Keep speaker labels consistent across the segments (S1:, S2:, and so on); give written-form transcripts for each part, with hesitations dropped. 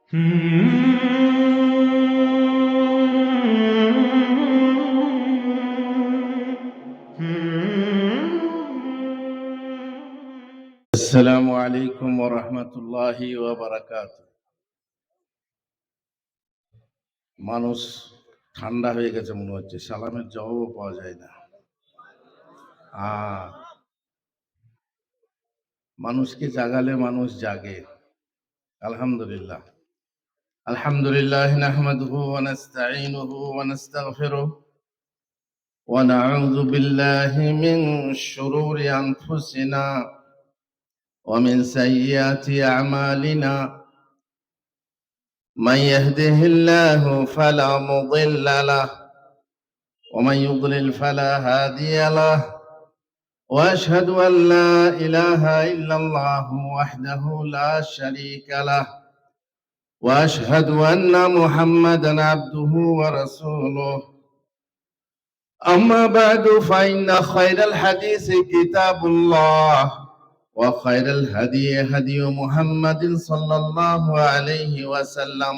S1: আসসালামু আলাইকুম ওয়া রাহমাতুল্লাহি ওয়া বারাকাতুহু। মানুষ ঠান্ডা হয়ে গেছে মনে হচ্ছে, সালামের জবাবও পাওয়া যায় না। মানুষকে জাগালে মানুষ জাগে। আলহামদুলিল্লাহ। আলহামদুলিল্লাহ নাহমাদুহু ওয়া নাস্তাঈনুহু ওয়া নাস্তাগফিরুহ ওয়া নাউযু বিল্লাহি মিন শুরুরি আনফুসিনা ওয়া মিন সাইয়্যাতি আমালিনা। من يهده الله فلا مضل له ومن يضلل فلا هادي له واشهد ان لا اله الا الله وحده لا شريك له واشهد ان محمدا عبده ورسوله. اما بعد فان خير الحديث كتاب الله وخير الهدي هدي محمد صلى الله عليه وسلم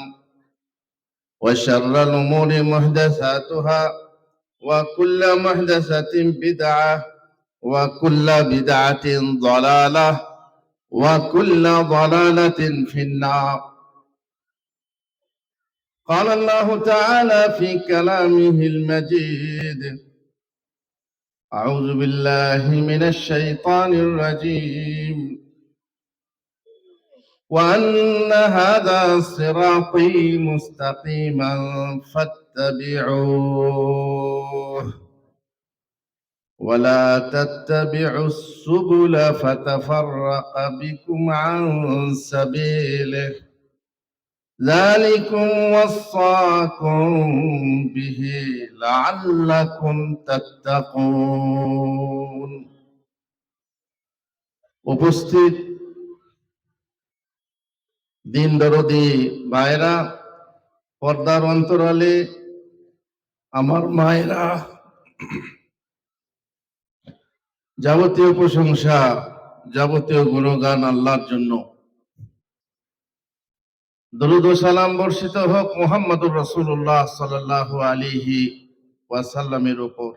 S1: وشر الأمور محدثاتها وكل محدثة بدعة وكل بدعة ضلالة وكل ضلالة في النار. قال الله تعالى في كلامه المجيد: أعوذ بالله من الشيطان الرجيم وأن هذا صراطي مستقيما فاتبعوه ولا تتبعوا السبل فتفرق بكم عن سبيله ذلكم وصاكم به لعلكم تتقون. উপস্থিত দিন দরদি ভাইরা, পর্দার অন্তরালে আমার মায়েরা, যাবতীয় প্রশংসা, যাবতীয় গুণগান আল্লাহর জন্য। দরুদ ও সালাম বর্ষিত হোক মুহাম্মদুর রাসূলুল্লাহ সাল্লাল্লাহু আলাইহি ওয়াসাল্লামের উপর।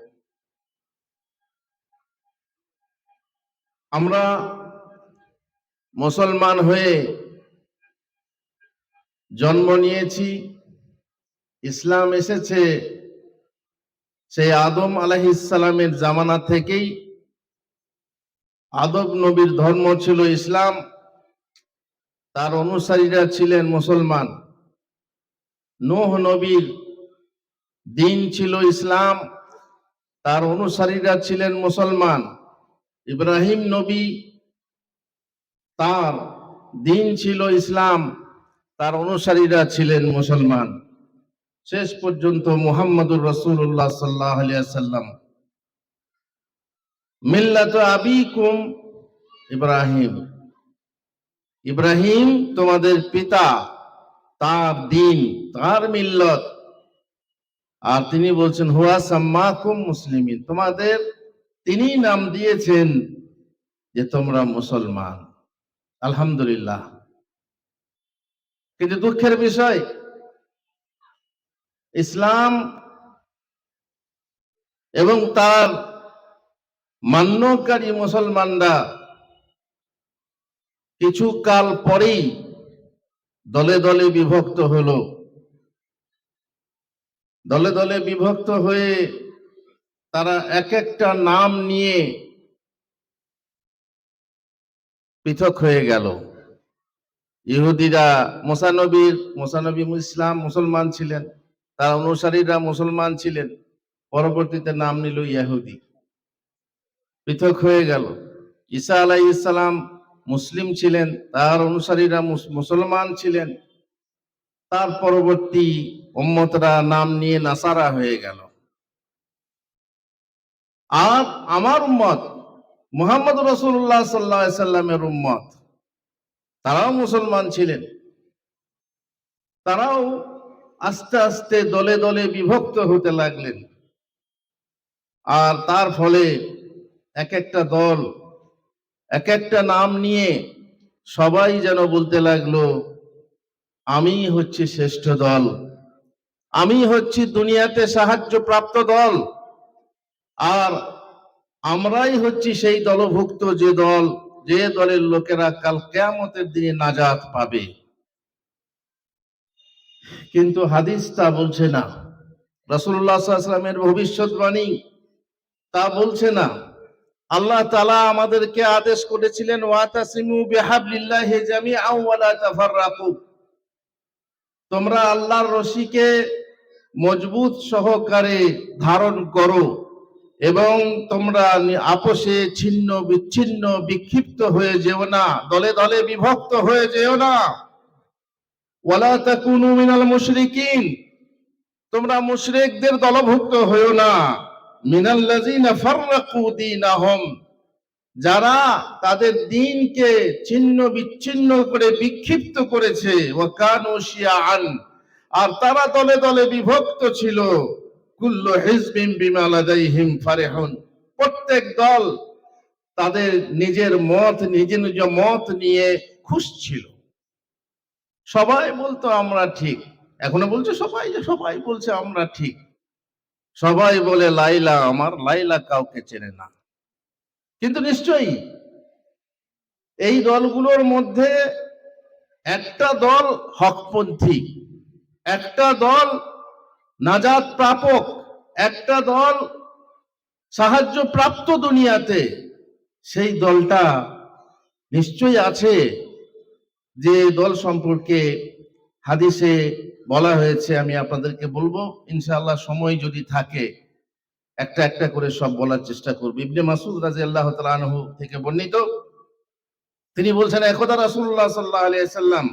S1: আমরা মুসলমান হয়ে জন্ম নিয়েছি, ইসলাম এসেছে সেই আদম আলাইহিস সালামের জামানা থেকেই। আদম নবীর ধর্ম ছিল ইসলাম, তার অনুসারীরা ছিলেন মুসলমান। নূহ নবীর দিন ছিল ইসলাম, তার অনুসারীরা ছিলেন মুসলমান। ইব্রাহিম নবী, তার দিন ছিল ইসলাম, তার অনুসারীরা ছিলেন মুসলমান। শেষ পর্যন্ত মুহাম্মদুর রাসূলুল্লাহ সাল্লাল্লাহু আলাইহি ওয়াসাল্লাম। মিল্লাতু আবিকুম ইব্রাহিম, ইব্রাহিম তোমাদের পিতা, তার দিন, তার মিল্লত। আর তিনি বলছেন হুয়া সাম্মাকুম মুসলিমিন, তোমাদের তিনি নাম দিয়েছেন যে তোমরা মুসলমান। আলহামদুলিল্লাহ। কিন্তু দুঃখের বিষয়, ইসলাম এবং তার মান্যকারী মুসলমানরা কিছু কাল পরেই দলে দলে বিভক্ত হলো। দলে দলে বিভক্ত হয়ে তারা এক একটা নাম নিয়ে পৃথক হয়ে গেল। ইহুদিরা মুসানবী ইসলাম মুসলমান ছিলেন, তার অনুসারীরা মুসলমান ছিলেন, পরবর্তীতে নাম নিল ইহুদি, পৃথক হয়ে গেল। ঈসা আলাইহিস সালাম মুসলিম ছিলেন, তার অনুসারীরা মুসলমান ছিলেন, তার পরবর্তী উম্মতরা নাম নিয়ে নাসারা হয়ে গেল। আর আমার উম্মত মুহাম্মদ রাসূলুল্লাহ সাল্লাল্লাহু আলাইহি সাল্লামের উম্মত, তারাও মুসলমান ছিলেন, তারাও আস্তে আস্তে দলে দলে বিভক্ত হতে লাগলেন। আর তার ফলে এক একটা দল এক একটা নাম নিয়ে সবাই যেন বলতে লাগলো আমি হচ্ছি শ্রেষ্ঠ দল, আমি হচ্ছি দুনিয়াতে সাহায্য প্রাপ্ত দল, আর আমরাই হচ্ছি সেই দলভুক্ত যে দলের লোকেরা কাল কিয়ামতের দিনে নাজাত পাবে। কিন্তু হাদিস তা বলছে না, রাসূলুল্লাহ সাল্লাল্লাহু আলাইহি ওয়াসাল্লামের ভবিষ্যৎবাণী তা বলছে না। আল্লাহ তাআলা আমাদেরকে আদেশ করেছিলেন, ওয়াতাসিমু বিহাবলিল্লাহি জামিআন ওয়া লা তাফাররাকু, তোমরা আল্লাহর রশিকে মজবুত সহকারে ধারণ করো এবং তোমরা আপোষে ছিন্ন বিচ্ছিন্ন বিক্ষিপ্ত হয়ে যেও না, দলে দলে বিভক্ত হয়ে যেও না। ওয়ালা তাকুনু মিনাল মুশরিকিন, তোমরা মুশরিকদের দলভুক্ত হয়েও না। মিনাল্লাযিনা ফাররাকু দীনাহুম, যারা তাদের দ্বীনকে ছিন্ন বিচ্ছিন্ন করে বিক্ষিপ্ত করেছে। ওয়া কানু শিয়াআন, আর তারা দলে দলে বিভক্ত ছিল। কুল্লু হিজবিন বিমা লাদাইহিম ফারিহুন, প্রত্যেক দল তাদের নিজের নিজ মত নিয়ে খুশ ছিল। সবাই বলতো আমরা ঠিক, এখনো বলছে সবাই বলছে আমরা ঠিক। সবাই বলে লাইলা আমার, লাইলা কাউকে চেনে না। কিন্তু নিশ্চয়ই এই দলগুলোর মধ্যে একটা দল হকপন্থী, একটা দল নাজাত প্রাপক, একটা দল সাহায্য প্রাপ্ত দুনিয়াতে, সেই দলটা নিশ্চয়ই আছে। যে দল সম্পর্কে হাদিসে বলা হয়েছে আমি আপনাদেরকে বলবো, ইনশাআল্লাহ সময় যদি থাকে একটা একটা করে সব বলার চেষ্টা করব। ইবনে মাসউদ রাদিয়াল্লাহু তাআলা আনহু থেকে বর্ণিত, তিনি বলছেন, একদা রাসূলুল্লাহ সাল্লাল্লাহু আলাইহি ওয়াসাল্লাম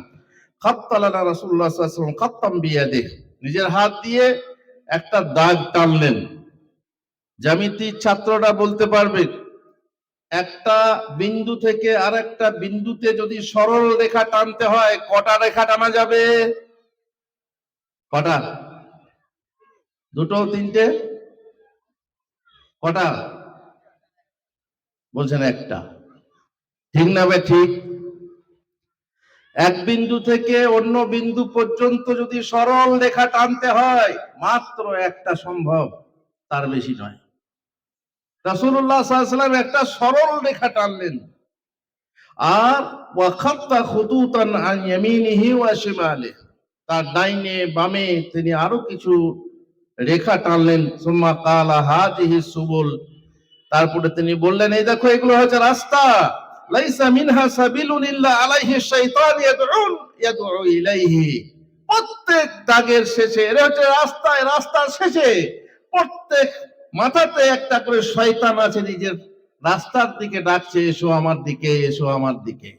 S1: খাত্তালানা রাসূলুল্লাহ সাল্লাল্লাহু আলাইহি ওয়াসাল্লাম খাত্তাম বিয়াদিহি, নিজের হাত দিয়ে একটা দাগ টানলেন। জ্যামিতির ছাত্ররা বলতে পারবে, একটা বিন্দু থেকে আরেকটা বিন্দুতে যদি সরল রেখা টানতে হয় কটা রেখা টানা যাবে? কটা? দুটো, তিনটে? কটা বলছেন? একটা। ঠিক না ভাই? ঠিক। এক বিন্দু থেকে অন্য বিন্দু পর্যন্ত যদি সরল রেখা টানতে হয় মাত্র একটা সম্ভব, তার বেশি নয়। রাসূলুল্লাহ সাল্লাল্লাহু আলাইহি ওয়াসাল্লাম একটা সরল রেখা টানলেন, আর ওয়া খাত্তা খুতুতান আন ইয়ামিনিহি ওয়া শিমালিহি, তার ডাইনে বামে তিনি আরো কিছু রেখা টানলেন। সুম্মা ক্বালা হাযিহি সুবুল, তারপরে তিনি বললেন, এই দেখো এগুলো হচ্ছে রাস্তা। লাইসা মিনহা সাবিলুন ইল্লা আলাইহি শাইতান ইয়াদউ ইলাইহি, প্রত্যেক দাগের শেষে, এর হচ্ছে রাস্তায়, রাস্তার শেষে প্রত্যেক মাথাতে একটা করে শয়তান আছে, নিজের রাস্তার দিকে ডাকছে, এসো আমার দিকে, এসো আমার দিকে,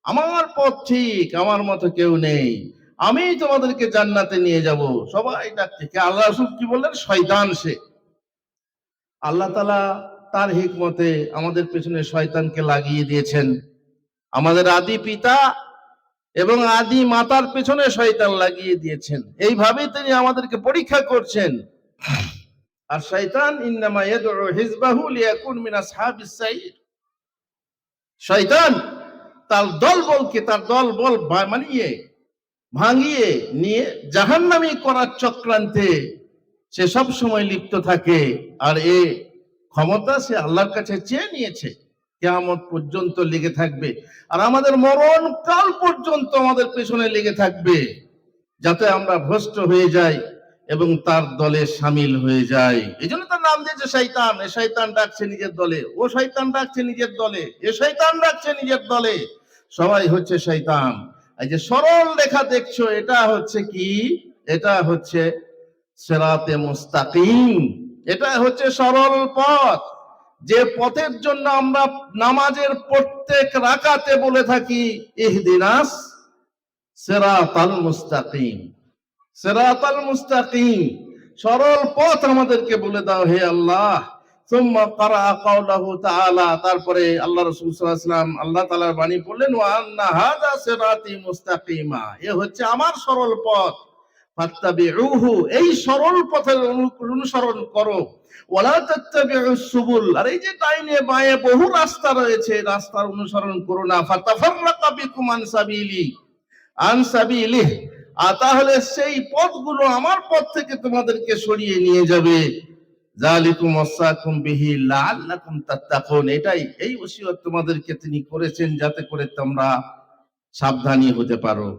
S1: আমার পথ ঠিক, আমার মতো কেউ নেই, আমি তোমাদেরকে জান্নাতে নিয়ে যাব। সবাই ডাকছে। কে? আল্লাহ রাসূল কি বললেন? শয়তান সে। আল্লাহ তাআলা তার হিকমতে আমাদের পেছনে শয়তানকে লাগিয়ে দিয়েছেন। আমাদের আদি পিতা এবং আদি মাতার পেছনে শয়তান লাগিয়ে দিয়েছেন। এইভাবেই তিনি আমাদেরকে পরীক্ষা করছেন। আর শয়তান ইন্নামা ইয়াদউ হিজবাহু লিয়াকুন মিন আসহাবিস সাইর, শয়তান তার দল বল বানিয়ে ভাঙিয়ে নিয়ে জাহান্নামী করার চক্রান্তে সে সব সময় লিপ্ত থাকে। আর এ ক্ষমতা সে আল্লাহর কাছে চেয়ে নিয়েছে, কিয়ামত পর্যন্ত লেগে থাকবে, আর আমাদের মরণ কাল পর্যন্ত আমাদের পেছনে লেগে থাকবে, যাতে আমরা ভ্রষ্ট হয়ে যাই এবং তার দলে শামিল হয়ে যাই। এই জন্য তার নাম দিয়েছে শয়তান। এ শয়তান ডাকছে নিজের দলে, ও শয়তান ডাকছে নিজের দলে, এ শয়তান ডাকছে নিজের দলে, সবাই হচ্ছে শয়তান। এই যে সরল রেখা দেখছো, এটা হচ্ছে কি? এটা হচ্ছে সিরাতে মুস্তাকিম, এটা হচ্ছে সরল পথ, যে পথের জন্য আমরা নামাজের প্রত্যেক রাকাতে বলে থাকি ইহদিনাস সিরাতাল মুস্তাকিম, সিরাতাল মুস্তাকিম, সরল পথ আমাদেরকে বলে দাও হে আল্লাহ। সুম্মা ক্বারা কাওলাহু তাআলা, তারপরে আল্লাহ রাসূল সাল্লাল্লাহু আলাইহি ওয়াসাল্লাম আল্লাহ তাআলার বাণী পড়লেন, ওয়া আন্না হাযা সিরাতি মুস্তাকিমা, এ হচ্ছে আমার সরল পথ, ফাত্তাবিউহু, এই সরল পথের অনুসরণ করো, ওয়ালা তাত্তাবিউস সুবুল, আর এই যে ডাইনে বাঁয়ে বহু রাস্তা রয়েছে, রাস্তার অনুসরণ করো না, ফাতাফাররাকা বিকুম আন সাবিলিহি, আর তাহলে সেই পথগুলো আমার পথ থেকে তোমাদেরকে সরিয়ে নিয়ে যাবে। যালিকুম ওয়াসাকুম বিহি লাআল্লাকুম তাত্তাকুন, এটাই এই ওসিয়ত তোমাদেরকে তিনি করেছেন যাতে করে তোমরা সাবধানী হতে পারো।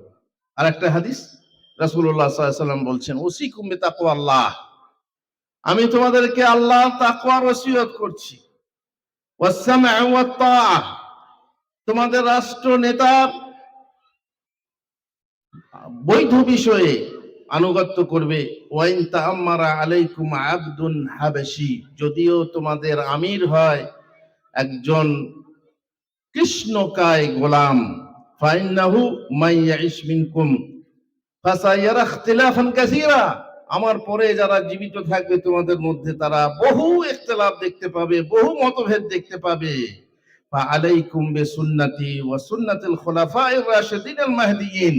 S1: আর একটা হাদিস রাসূলুল্লাহ সাল্লাল্লাহু আলাইহি ওয়াসাল্লাম বলছেন, উসিকুম বিতাকওয়াল্লাহ, আমি তোমাদেরকে আল্লাহর তাকওয়ার ওসিয়ত করছি। ওয়াসসামআ ওয়াত তাআ, তোমাদের রাষ্ট্র নেতার বৈধ বিষয়ে আনুগত্য করবে। ওয়াইন তাআম্মারা আলাইকুম আবদুন হাবাশী, যদিও তোমাদের আমির হয় একজন কৃষ্ণকায় গোলাম। ফাইন্নাহু মাইয়াইশ মিনকুম ফাসায়ারা ইখতিলাফান কাসীরা, আমার পরে যারা জীবিত থাকবে তোমাদের মধ্যে তারা বহু ইখতিলাফ দেখতে পাবে, বহু মতভেদ দেখতে পাবে। ফাআলাইকুম বিসুন্নতি ওয়া সুন্নাতিল খুলাফায়ে রাশিদিন আল মাহদিয়িন,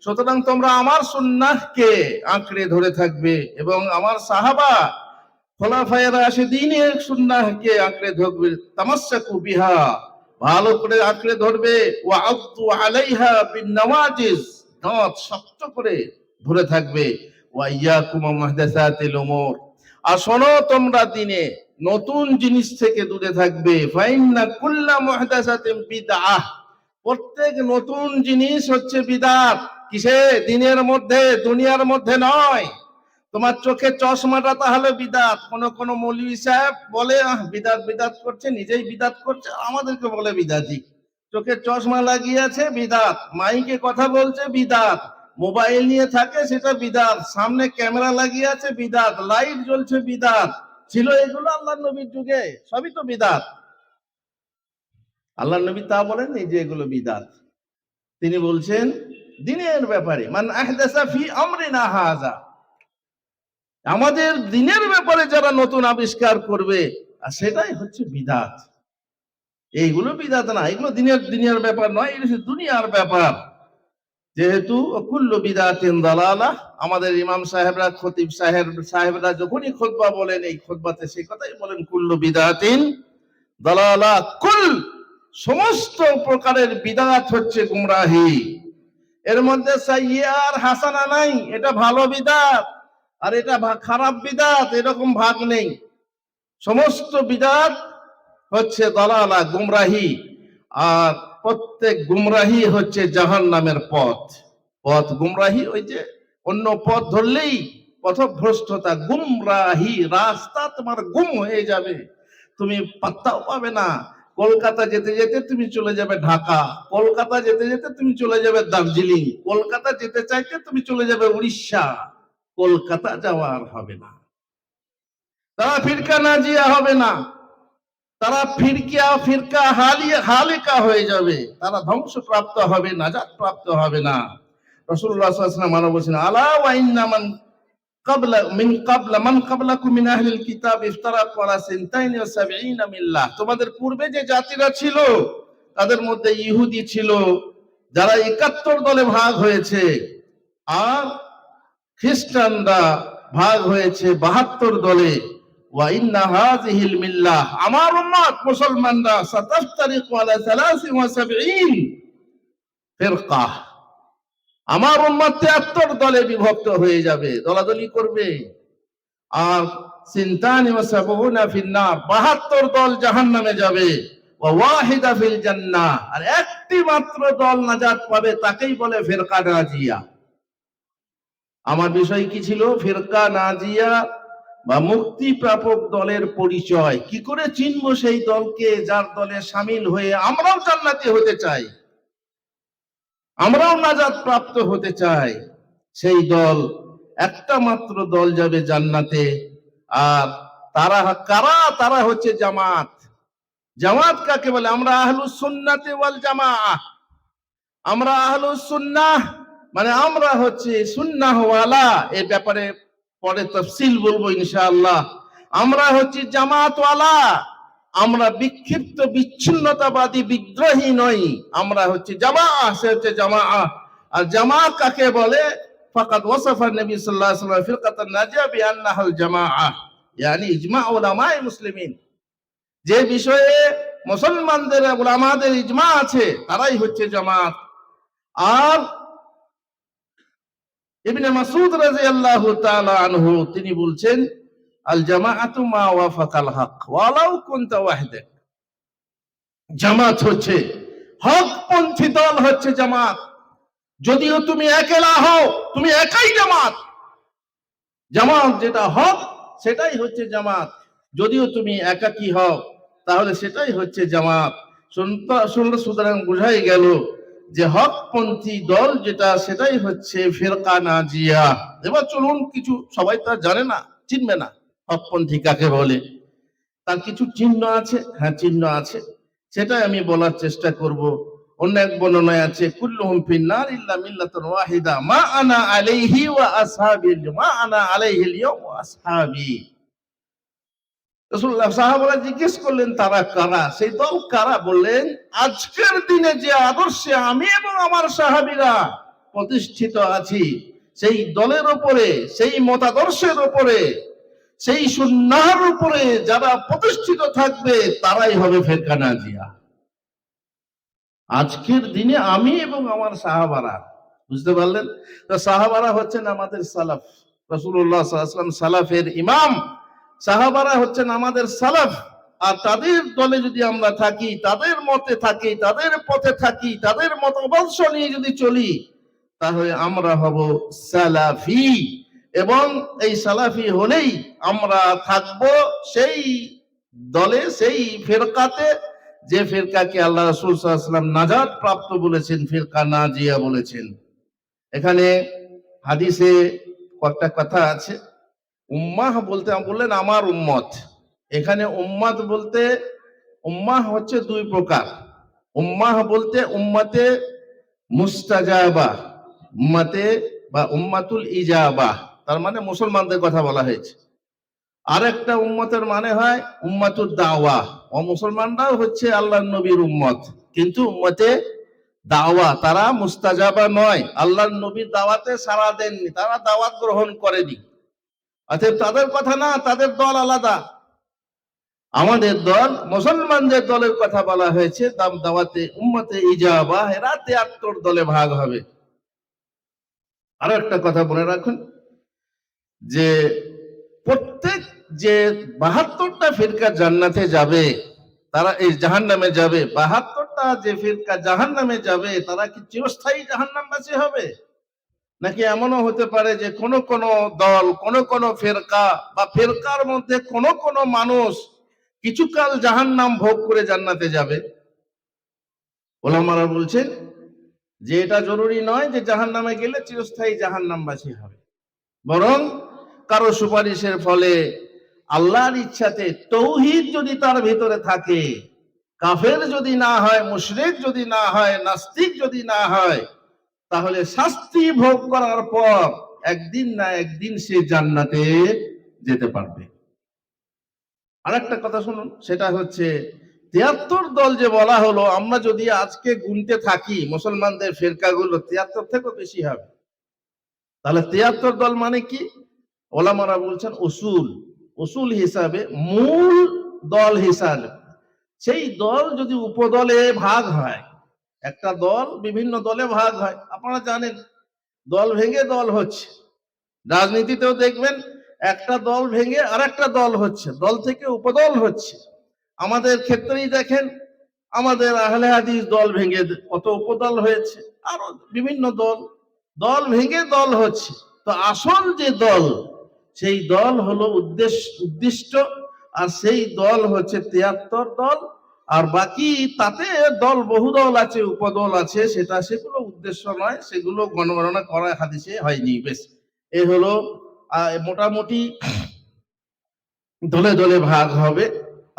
S1: সুতরাং তোমরা আমার সুন্নাহকে আঁকড়ে ধরে থাকবে এবং আমার সাহাবা খোলাফায়ে রাশিদিনের সুন্নাহকে আঁকড়ে ধরবে। তামাসসাকু বিহা, ভালো করে আঁকড়ে ধরবে। ওয়া আযু আলাইহা বিন নওয়াজিজ, দাঁত শক্ত করে ধরে থাকবে। ওয়া ইয়াকুম মুহদাসাতিল উমুর, আর শোনো তোমরা দিনে নতুন জিনিস থেকে দূরে থাকবে। ফাইন্না কুল্লা মুহদাসাতিন বিদআহ, প্রত্যেক নতুন জিনিস হচ্ছে বিদআত। কিসে? দিনের মধ্যে, দুনিয়ার মধ্যে নয়। তোমার চোখে চশমাটা তাহলে বিদআত। কোন মৌলভী সাহেব বলে বিদআত বিদআত করছে, নিজেই বিদআত করছে, আমাদেরকে বলে বিদআতি। চোখে চশমা লাগিয়ে আছে বিদআত, মাইকে কথা বলছে বিদআত, মোবাইল নিয়ে থাকে সেটা বিদআত, সামনে ক্যামেরা লাগিয়ে আছে বিদআত, লাইট জ্বলছে বিদআত। ছিল এগুলো আল্লাহর নবীর যুগে? সবই তো বিদআত। আল্লাহর নবী তা বলেননি যে এগুলো বিদআত। তিনি বলছেন দিনের ব্যাপারে, মান আহদাসা ফি আমরিনা হাযা, আমাদের দিনের ব্যাপারে যারা নতুন আবিষ্কার করবে আর সেটাই হচ্ছে বিদআত। এইগুলো বিদআত না, এগুলো দিনের ব্যাপার নয়, এটা দুনিয়ার ব্যাপার। যেহেতু কুল্লু বিদআতিন দালালাহ, আমাদের ইমাম সাহেবরা, খতিব সাহেবরা যখনই খুতবা বলেন এই খুতবাতে সেই কথাই বলেন, কুল্লু বিদআতিন দালালাহ, কুল সমস্ত প্রকারের বিদআত হচ্ছে গুমরাহি। এর মধ্যে সাইয়্যা আর হাসানা নাই, এটা ভালো বিদআত আর এটা খারাপ বিদআত, এরকম ভাগ নেই। সমস্ত বিদআত হচ্ছে দালালা, গুমরাহি, আর প্রত্যেক গুমরাহি হচ্ছে জাহান্নামের পথ। গুমরাহি, ওই যে অন্য পথ ধরলেই পথভ্রষ্টতা, গুমরাহি, রাস্তা তোমার গুম হয়ে যাবে, তুমি পাত্তাও পাবে না। কলকাতা যেতে যেতে তুমি চলে যাবে ঢাকা, কলকাতা যেতে যেতে তুমি চলে যাবে দার্জিলিং, কলকাতা যেতে চাইতে তুমি চলে যাবে উড়িষ্যা, কলকাতা যাওয়ার হবে না। তারা ফিরকা নাজিয়া হবে না, তারা ফিরকা হালিকা হয়ে যাবে, তারা ধ্বংসপ্রাপ্ত হবে, নাজাত প্রাপ্ত হবে না। রাসূলুল্লাহ সাল্লাল্লাহু আলাইহি ওয়াসাল্লাম বলেছেন, আলা ওয়া ইন্না মান ক্বাবলাকুম মিন আহলিল কিতাব ইফতারাকু আলা 72 মিল্লাহ, তোমাদের পূর্বে যে জাতিরা ছিল তাদের মধ্যে ইহুদি ছিল যারা 71 দলে ভাগ হয়েছে, আর খ্রিস্টানরা ভাগ হয়েছে 72 দলে। ওয়া ইন্না হাযিহিল মিল্লাহ, আমার উম্মত মুসলমানরা সাতাফতারিকু আলা 73 ফিরকা, আমার উম্মত 73 দলে বিভক্ত হয়ে যাবে, দলাদলি করবে। আর 72 ফিন্নার, 72 দল জাহান্নামে যাবে। ওয়া ওয়াহিদা ফিল জান্নাহ, আর একটি মাত্র দল নাজাত পাবে, তাকেই বলে ফিরকা নাজিয়া। আমার বিষয় কি ছিল? ফিরকা নাজিয়া বা মুক্তি প্রাপক দলের পরিচয়। কি করে চিনবো সেই দলকে যার দলে শামিল হয়ে আমরাও জান্নাতি হতে চাই, আমরাও নাজাত প্রাপ্ত হতে চাই? সেই দল, একটা মাত্র দল যাবে জান্নাতে। আর তারা কারা? তারা হচ্ছে জামাত। জামাত কাকে বলে? আমরা আহলুস সুন্নাতি ওয়াল জামাআহ। আমরা আহলুস সুন্নাহ মানে আমরা হচ্ছে সুন্নাহ ওয়ালা, এই ব্যাপারে পরে তাফসীল বলবো ইনশাআল্লাহ। আমরা হচ্ছে জামাত ওয়ালা, আমরা বিক্ষিপ্ত বিচ্ছিন্নতাবাদী বিদ্রোহী নই, আমরা হচ্ছে জামাআহ, সে হচ্ছে জামাআহ। আর জামাআহ কাকে বলে? ফাকাদ ওয়াসাফা নবী সাল্লাল্লাহু আলাইহি ওয়াসাল্লাম ফিরকাতান নাজিয়া বিআন্নাহুল জামাআহ, ইয়ানি ইজমা উলামায়ে মুসলিমিন। যে বিষয়ে মুসলমানদের উলামাদের ইজমা আছে তারাই হচ্ছে জামাত। আর ইবনে মাসউদ রাদিয়াল্লাহু তাআলা আনহু তিনি বলছেন, আল জামাআতু মা ওয়াফাকাল হক ওয়ালাউ কুনতা ওয়াহদাক। জামাত হচ্ছে হকপন্থী দল, হচ্ছে জামাত। যদিও তুমি একলা হও, তুমি একাই জামাত। জামাত যেটা হক সেটাই হচ্ছে জামাত। যদিও তুমি একাকী হও তাহলে সেটাই হচ্ছে জামাত। সুতরাং বোঝাই গেল যে হকপন্থী দল যেটা সেটাই হচ্ছে ফিরকা নাজিয়া। এবার চলুন, কিছু সবাই তো জানে না, চিনবে না হকপন্থী কাকে বলে। তার কিছু চিহ্ন আছে, হ্যাঁ চিহ্ন আছে, সেটাই আমি বলার চেষ্টা করব। অন্য এক বর্ণনায় আছে, কুল্লুহুম ফিন্নার ইল্লা মিল্লাতুন ওয়াহিদা মা আনা আলাইহি ওয়া আসহাবি, মা আনা আলাইহিল ইয়াউম ওয়া আসহাবি। রাসূলুল্লাহ সাহাবারা জিজ্ঞেস করলেন তারা কারা, সেই দল কারা? বললেন, আজকের দিনে যে আদর্শে আমি এবং আমার সাহাবীরা প্রতিষ্ঠিত আছি, সেই দলের উপরে, সেই মতাদর্শের উপরে, সেই সুন্নাহর উপরে যারা প্রতিষ্ঠিত থাকবে তারাই হবে ফিরকা নাজিয়া। আজকের দিনে আমি এবং আমার সাহাবারা, বুঝতে পারলেন? তো সাহাবারা হচ্ছেন আমাদের সালাফ। রাসূলুল্লাহ সাল্লাল্লাহু আলাইহি ওয়াসাল্লাম সালাফের ইমাম, সাহাবারা হচ্ছেন আমাদের সালাফ। আর তাদের দলে যদি আমরা থাকি, তাদের মতে থাকি, তাদের পথে থাকি, তাদের মতাদর্শ নিয়ে যদি চলি, তাহলে আমরা হব সালাফি। এবং এই সালাফি হলেই আমরা থাকব সেই দলে, সেই ফিরকাতে, যে ফিরকাকে আল্লাহ রাসূল সাল্লাল্লাহু আলাইহি ওয়াসাল্লাম নাজাত প্রাপ্ত বলেছেন, ফিরকা নাজিয়া বলেছেন। এখানে হাদিসে কয়েকটা কথা আছে। উম্মাহ বলতে বললেন আমার উম্মত। এখানে উম্মাত বলতে, উম্মাহ হচ্ছে দুই প্রকার। উম্মাহ বলতে উম্মতে মুস্তাজাবা, উম্মতে বা উম্মাতুল ইজাবা, তার মানে মুসলমানদের কথা বলা হয়েছে। আরেকটা উম্মতের মানে হয় উম্মাতুদ দাওয়া, ও মুসলমানরাও হচ্ছে আল্লাহর নবীর উম্মত, কিন্তু উম্মতে দাওয়া, তারা মুস্তাজাবা নয়, আল্লাহর নবীর দাওয়াতে সাড়া দেননি, তারা দাওয়াত গ্রহণ করেনি। অতএব তাদের কথা না, তাদের দল আলাদা। আমাদের দল, মুসলমানদের দলের কথা বলা হয়েছে, দাওয়াতে উম্মতে ইজাবা, এরা ৭৩ দলে ভাগ হবে। আরো একটা কথা বলে রাখুন যে প্রত্যেক যে ৭২টা ফিরকা জান্নাতে যাবে, তারা এই জাহান্নামে যাবে, ৭২টা যে ফিরকা জাহান্নামে যাবে, তারা কি চিরস্থায়ী জাহান্নামবাসী হবে? নাকি এমনও হতে পারে যে কোন কোন দল, কোন ফিরকা বা ফিরকার মধ্যে কোন মানুষ কিছুকাল জাহান্নাম ভোগ করে জান্নাতে যাবে? ওলামারা বলছেন যে এটা জরুরি নয় যে জাহান্নামে গেলে চিরস্থায়ী জাহান্নামবাসী হবে, বরং কারো সুপারিশের ফলে, আল্লাহর ইচ্ছাতে, তৌহিদ যদি তার ভিতরে থাকে, কাফের যদি না হয়, মুশরিক যদি না হয়, নাস্তিক যদি না হয়, তাহলে শাস্তি ভোগ করার পর একদিন না একদিন সে জান্নাতে যেতে পারবে। আরেকটা কথা শুনুন, সেটা হচ্ছে ৭৩ দল যে বলা হলো, আমরা যদি আজকে গুনতে থাকি মুসলমানদের ফিরকাগুলো ৭৩ থেকেও বেশি হবে। তাহলে ৭৩ দল মানে কি? ওলামারা বলছেন উসুল হিসাবে, মূল দল হিসাবে। সেই দল যদি উপদলে ভাগ হয়, একটা দল বিভিন্ন দলে ভাগ হয়, আপনারা জানেন দল ভেঙে দল হচ্ছে। রাজনীতিতেও দেখবেন একটা দল ভেঙে আরেকটা দল হচ্ছে, দল থেকে উপদল হচ্ছে। আমাদের ক্ষেত্রেই দেখেন, আমাদের আহলে হাদিস দল ভেঙে কত উপদল হয়েছে, আরো বিভিন্ন দল ভেঙে দল হচ্ছে। তো আসল যে দল, সেই দল হলো উদ্দিষ্ট, আর সেই দল হচ্ছে ৭৩ দল। আর বাকি তাতে দল, বহু দল আছে, উপদল আছে, সেগুলো উদ্দেশ্য নয়, সেগুলো গণগণনা করা হাদিসে হয়নি। বেশ, এই হলো মোটামুটি দলে দলে ভাগ হবে।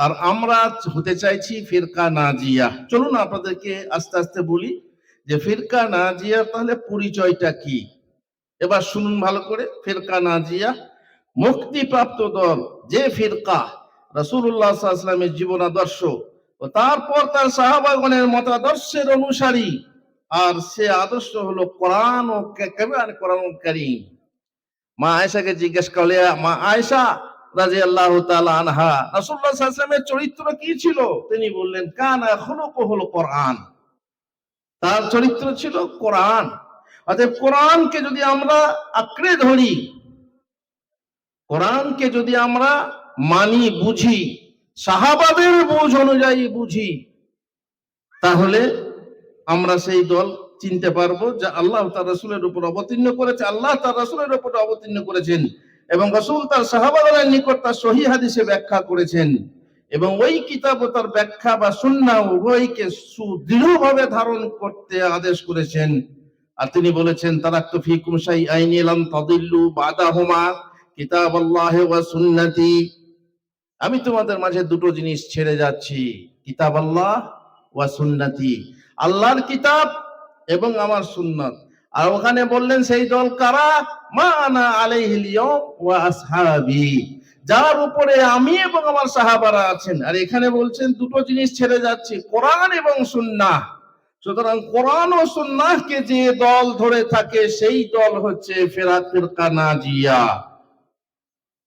S1: আর আমরা হতে চাইছি ফিরকা নাজিয়া। চলুন আপনাদেরকে আস্তে আস্তে বলি যে ফিরকা নাজিয়া তাহলে পরিচয়টা কি। এবার শুনুন ভালো করে। ফিরকা নাজিয়া মুক্তিপ্রাপ্ত দল, যে ফিরকা রাসূলুল্লাহ সাল্লাল্লাহু আলাইহি ওয়াসাল্লামের জীবন আদর্শ ও তারপর তার সাহাবাগণের মতাদর্শের অনুসারী, আর সে আদর্শ হলো কোরআন ও কোরআন কারীম। মা আয়েশাকে জিজ্ঞেস করলে, মা আয়েশা রাদিয়াল্লাহু তাআলা আনহা, রাসূলুল্লাহ সাল্লাল্লাহু আলাইহি ওয়াসাল্লামের চরিত্র কি ছিল? তিনি বললেন, কানা খুলুকুহুল কোরআন, তার চরিত্র ছিল কোরআন। অতএব কোরআনকে যদি আমরা আঁকড়ে ধরি, কোরআনকে যদি আমরা মানি, বুঝি, সাহাবাদের বুঝ অনুযায়ী বুঝি, তাহলে আমরা সেই দল চিনতে পারবো যে আল্লাহ তার রাসূলের উপর অবতীর্ণ করেছে, আল্লাহ তার রাসূলের উপর অবতীর্ণ করেছেন এবং রাসূল তার সাহাবাদের নিকট তার সহিহ হাদিসে ব্যাখ্যা করেছেন এবং ওই কিতাব ও তার ব্যাখ্যা বা সুন্নাহ উভয়কে সুদৃঢ়ভাবে ধারণ করতে আদেশ করেছেন। আর তিনি বলেছেন, তারাক্তু ফীকুম শাইআইন লাম তাদিল্লু বাদাহুমা কিতাবাল্লাহি ওয়া সুন্নতি, আমি তোমাদের মাঝে দুটো জিনিস ছেড়ে যাচ্ছি, কিতাবাল্লাহ ওয়া সুন্নতি, আল্লাহর কিতাব এবং আমার সুন্নাত। আর ওখানে বললেন সেই দল কারা, মা আনা আলাইহিল ইয়াউম ওয়া আসহাবি, যার উপরে আমি এবং আমার সাহাবারা আছেন। আর এখানে বলছেন দুটো জিনিস ছেড়ে যাচ্ছি, কোরআন এবং সুন্নাহ। সুতরাং কোরআন ও সুন্নাহকে যে দল ধরে থাকে সেই দল হচ্ছে ফিরকা নাজিয়া।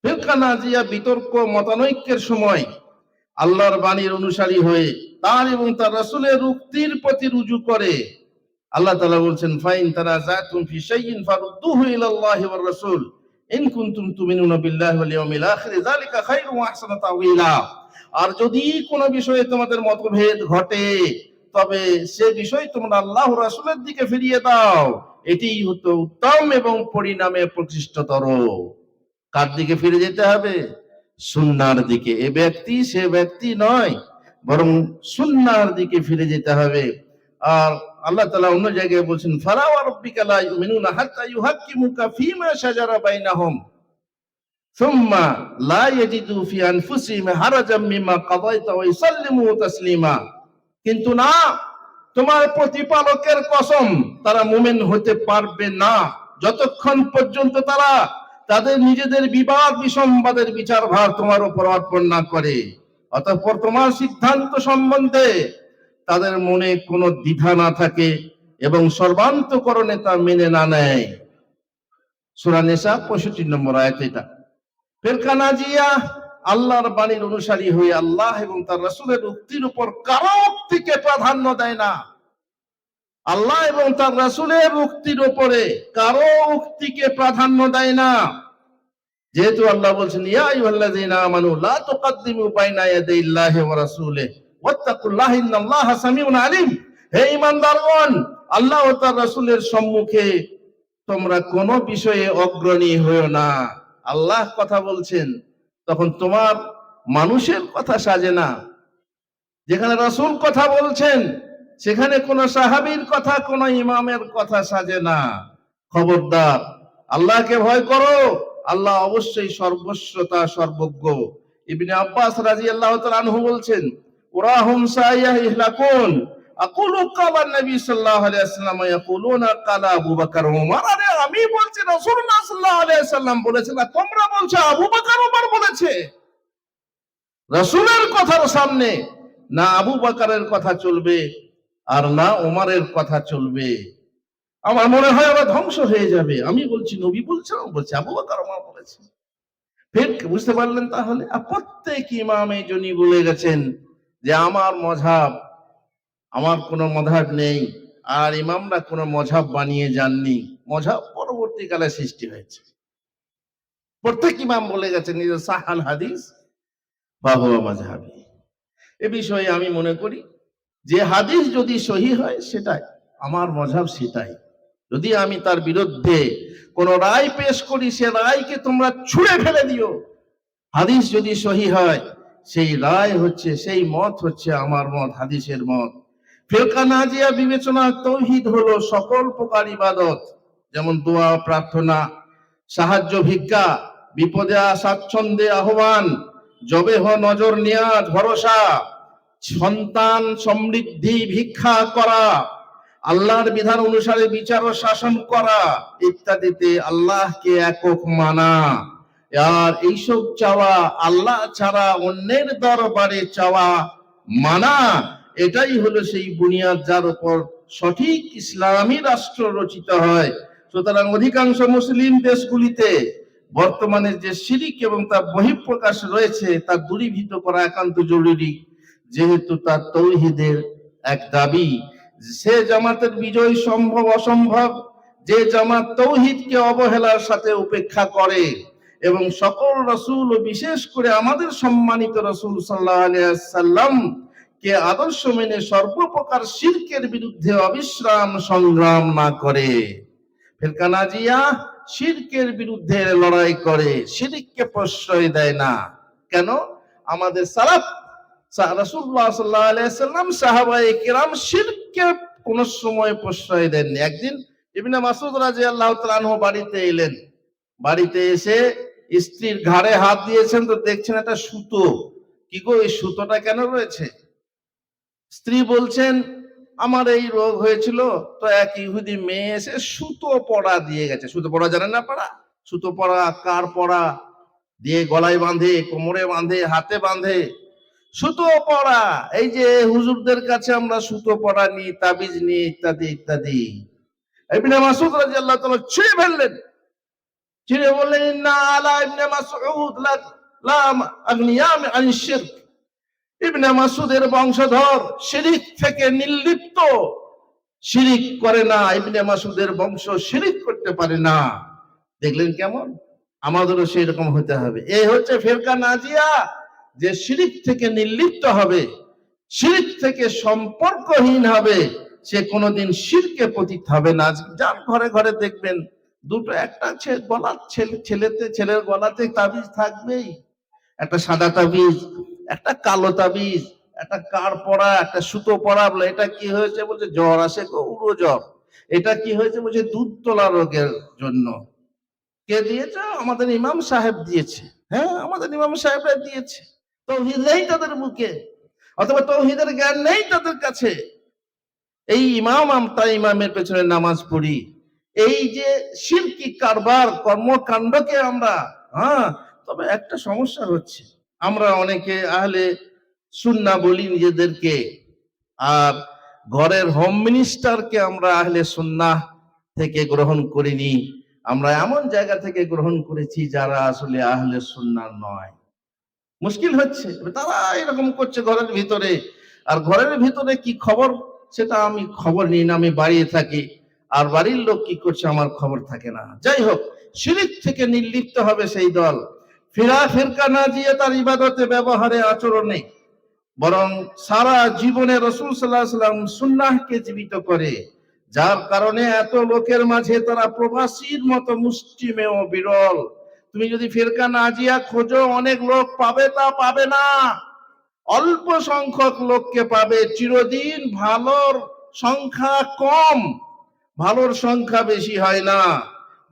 S1: ফিরকা নাজিয়া বিতর্ক মতানৈক্যের সময় আল্লাহর বাণীর অনুসারী হয়ে তার এবং তার রাসূলের উক্তির প্রতি রুজু করে। আল্লাহ তাআলা বলছেন, ফাইন তানাযাতুম ফি শাইইন ফারুদ্দুহু ইলাল্লাহি ওয়ার রাসূল ইন কুনতুম তুমিনুনা বিল্লাহি ওয়াল ইয়াউমিল আখির যালিকা খায়রুম ওয়া আহসানু তাওয়িলা। আর যদি কোনো বিষয়ে তোমাদের মতভেদ ঘটে তবে সে বিষয় তোমরা আল্লাহ ও রাসূলের দিকে ফিরিয়ে দাও, এটিই হতো উত্তম এবং পরিণামে প্রকৃষ্টতর। কার দিকে ফিরে যেতে হবে? সুন্নাহর দিকে। এ ব্যক্তি সে ব্যক্তি নয়, বরং সুন্নাহর দিকে ফিরে যেতে হবে। আর আল্লাহ তাআলা অন্য জায়গায় বলছেন, ফালা ওয়া রাব্বিকা লা ইউমিনুনা হাত্তা ইউহাক্কিমুকা ফীমা শাজারা বাইনাহুম সুম্মা লা ইয়াজিদু ফি আনফুসিহিম হারাজাম মিম্মা কাদাইতা ওয়া ইউসাল্লিমু তাসলিমা। কিন্তু না, তোমার প্রতিপালকের কসম, তারা মুমিন হতে পারবে না যতক্ষণ পর্যন্ত তারা তাদের নিজেদের বিবাদ বিসম্বাদের বিচার ভার তোমার উপর অর্পণ না করে, অতঃপর তোমার সিদ্ধান্ত সম্বন্ধে তাদের মনে কোনো দ্বিধা না থাকে এবং সর্বান্তকরণে তা মেনে না নেয়। সূরা নিসা 65 নম্বর আয়াত এটা। ফিরকা নাজিয়া আল্লাহর বাণীর অনুসারী হয়ে আল্লাহ এবং তার রাসূলের উক্তির উপর কারো উক্তিকে প্রাধান্য দেয় না। আল্লাহ এবং তার রাসূলের উক্তির উপরে কারো উক্তিকে প্রাধান্য দেয় না। যেহেতু আল্লাহ বলছেন, ইয়া আইয়ুহাল্লাযীনা আমানু লা তুকদ্দিমু বাইনা ইয়াদাইল্লাহি ওয়া রাসূলিহি ওয়াত্তাকুল্লাহা ইন্নাল্লাহা সামিউন আলিম। হে ঈমানদারগণ, আল্লাহ ও তার রাসূলের সম্মুখে তোমরা কোনো বিষয়ে অগ্রণী হয়ো না। আল্লাহ কথা বলছেন, তখন তোমার মানুষের কথা সাজে না। যেখানে রাসূল কথা বলছেন সেখানে কোনো সাহাবীর কথা, কোনো ইমামের কথা সাজে না। খবরদার, আল্লাহকে ভয় করো, আল্লাহ অবশ্যই সর্বশ্রোতা সর্বজ্ঞ। ইবনে আব্বাস রাদিয়াল্লাহু তাআলা আনহু বলছেন, উরাহুম সাইয়াহিলাকুন আকুলু কালা নবী সাল্লাল্লাহু আলাইহি ওয়াসাল্লাম ইয়াকুলুনা কালা আবু বকর ওমর। আরে আমি বলছি রাসূলুল্লাহ সাল্লাল্লাহু আলাইহি ওয়াসাল্লাম বলেছেন, আর তোমরা বলছো আবু বকর ওমর বলেছে। রাসূলের কথার সামনে না আবু বকরের কথা চলবে আর না ওমরের কথা চলবে। আমার মনে হয় ওরা ধ্বংস হয়ে যাবে। আমি বলছি নবী বলছেন, বলছে আবু বকর ওমর বলেছে। ফের বুঝতে পারলেন? তাহলে প্রত্যেক ইমাম এই জন্যই বলে গেছেন যে আমার মযহাব, আমার কোনো মযহাব নেই। আর ইমামরা কোনো মযহাব বানিয়ে যাননি, মযহাব পরবর্তীকালে সৃষ্টি হয়েছে। প্রত্যেক ইমাম বলে গেছেন নিজের সাহাল হাদিস বা হুয়া মাযহাবি। এ বিষয়ে আমি মনে করি যে হাদিস যদি সহিহ হয় সেটাই আমার মযহাব, সেটাই। যদি আমি তার বিরুদ্ধে কোন রায় পেশ করি সে রায়কে তোমরা ছুঁড়ে ফেলে দিও। হাদিস যদি সহিহ হয় সেই রায় হচ্ছে, সেই মত হচ্ছে আমার মত, হাদিসের মত। ফিরকা নাজিয়া বিবেচনা তাওহীদ হলো সকল প্রকার ইবাদত, যেমন দোয়া, প্রার্থনা, সাহায্য ভিক্ষা, বিপদে স্বাচ্ছন্দ্যে আহ্বান, জবেহ নজর নিয়াজ ভরসা, সন্তান সমৃদ্ধি ভিক্ষা করা, আল্লাহর বিধান অনুসারে বিচার ও শাসন করা ইত্যাদিতে আল্লাহকে একক মানা। আর এইসব চাওয়া, আল্লাহ ছাড়া অন্যের দরবারে চাওয়া মানা, এটাই হলো সেই বুনিয়াদ যার উপর সঠিক ইসলামী রাষ্ট্র রচিত হয়। সুতরাং অধিকাংশ মুসলিম দেশগুলিতে বর্তমানে যে শিরিক এবং তার বহিঃপ্রকাশ রয়েছে তা দূরীভূত করা একান্ত জরুরি, যেহেতু তার তাওহীদের এক দাবি। সে জামাতের বিজয় সম্ভব অসম্ভব যে জামাত তৌহিদকে অবহেলার সাথে উপেক্ষা করে এবং সকল রাসূল ও বিশেষ করে আমাদের সম্মানিত রাসূল সাল্লাল্লাহু আলাইহি ওয়াসাল্লাম কে আদর্শ মেনে সর্বপ্রকার শিরকের বিরুদ্ধে অবিশ্রাম সংগ্রাম না করে। ফিরকা নাজিয়া শিরকের বিরুদ্ধে লড়াই করে, শিরককে প্রশ্রয় দেয় না। কেন? আমাদের সালাফ রাসূলুল্লাহ সাল্লাল্লাহু আলাইহি ওয়াসাল্লাম সাহাবায়ে কিরাম শিরককে কোন সময় প্রশ্রয় দেননি। একদিন ইবনে মাসউদ রাদিয়াল্লাহু তাআলা আনহু বাড়িতে এলেন। বাড়িতে এসে স্ত্রীর ঘাড়ে হাত দিয়েছেন, তো দেখছেন একটা সুতো। কি গো, এই সুতোটা কেন রয়েছে? স্ত্রী বলছেন, আমার এই রোগ হয়েছিল, তো এক ইহুদি মেয়ে এসে সুতো পড়া দিয়ে গেছে। সুতো পড়া জানেন না পড়া? সুতো পড়া, কার পড়া দিয়ে গলায় বাঁধে, কোমরে বাঁধে, হাতে বাঁধে, সুতো পড়া। এই যে হুজুরদের কাছে আমরা সুতো পড়া নিই, তাবিজ নিই, ইত্যাদি ইত্যাদি। ইবনে মাসউদ রাদিয়াল্লাহু তাআলা ছিঁড়ে ফেললেন। ছিঁড়ে বললেন, ইন্না আলা ইবনে মাসউদ লা আগনিয়া আনিশ শিরক। ইবনে মাসউদের বংশধর শিরিক থেকে নির্লিপ্ত, শিরিক করে না। ইবনে মাসউদের বংশ শিরিক করতে পারে না। দেখলেন কেমন? আমাদেরও সেই রকম হতে হবে। এই হচ্ছে ফিরকা নাজিয়া, যে শিরিক থেকে নির্লিপ্ত হবে, শিরিক থেকে সম্পর্কহীন হবে, সে কোনোদিন শিরকে পতিত হবে না। যার ঘরে ঘরে দেখবেন দুটো একটা গলার ছেলের গলাতে তাবিজ থাকবেই। একটা সাদা তাবিজ, একটা কালো তাবিজ, একটা কার পড়া, একটা সুতো পড়া। বলে এটা কি হয়েছে? বলছে জ্বর আসে, উড়ো জ্বর। এটা কি হয়েছে? বলছে দুধ তোলা রোগের জন্য। কে দিয়েছে? আমাদের ইমাম সাহেব দিয়েছে। হ্যাঁ, আমাদের ইমাম সাহেবরা দিয়েছে। তৌহিদ নেই তাদের মুখে, অথবা তৌহিদের জ্ঞান নেই তাদের কাছে। এই তাই ইমামের পেছনে নামাজ পড়ি। এই যে শিরকি কারবার কর্মকাণ্ডকে আমরা, তবে একটা সমস্যা হচ্ছে, আমরা অনেকে আহলে সুন্নাহ বলি নিজেদেরকে, আর ঘরের হোম মিনিস্টারকে আমরা আহলে সুন্নাহ থেকে গ্রহণ করিনি। আমরা এমন জায়গা থেকে গ্রহণ করেছি যারা আসলে আহলে সুন্নাহ নয়। মুশকিল হচ্ছে, তারা এরকম করছে ঘরের ভিতরে। আর ঘরের ভিতরে কি খবর সেটা আমি খবর নিই না, আমি বাড়িয়ে থাকি। আর বাড়ির লোক কি করছে আমার খবর থাকে না। যাই হোক, শিরিক থেকে নির্লিপ্ত হবে সেই দল। ফিরকা নাজিয়া তার ইবাদতে, ব্যবহারে, আচরণে, বরং সারা জীবনে রাসূল সাল্লাল্লাহু আলাইহি ওয়াসাল্লাম সুন্নাহকে জীবিত করে। যার কারণে এত লোকের মাঝে তারা প্রবাসীর মতো মুষ্টিমেয় বিরল। তুমি যদি ফিরকা নাজিয়া খোঁজো, অনেক লোক পাবে, তা পাবে না। অল্প সংখ্যক লোককে পাবে। চিরদিন ভালোর সংখ্যা কম, ভালোর সংখ্যা বেশি হয় না।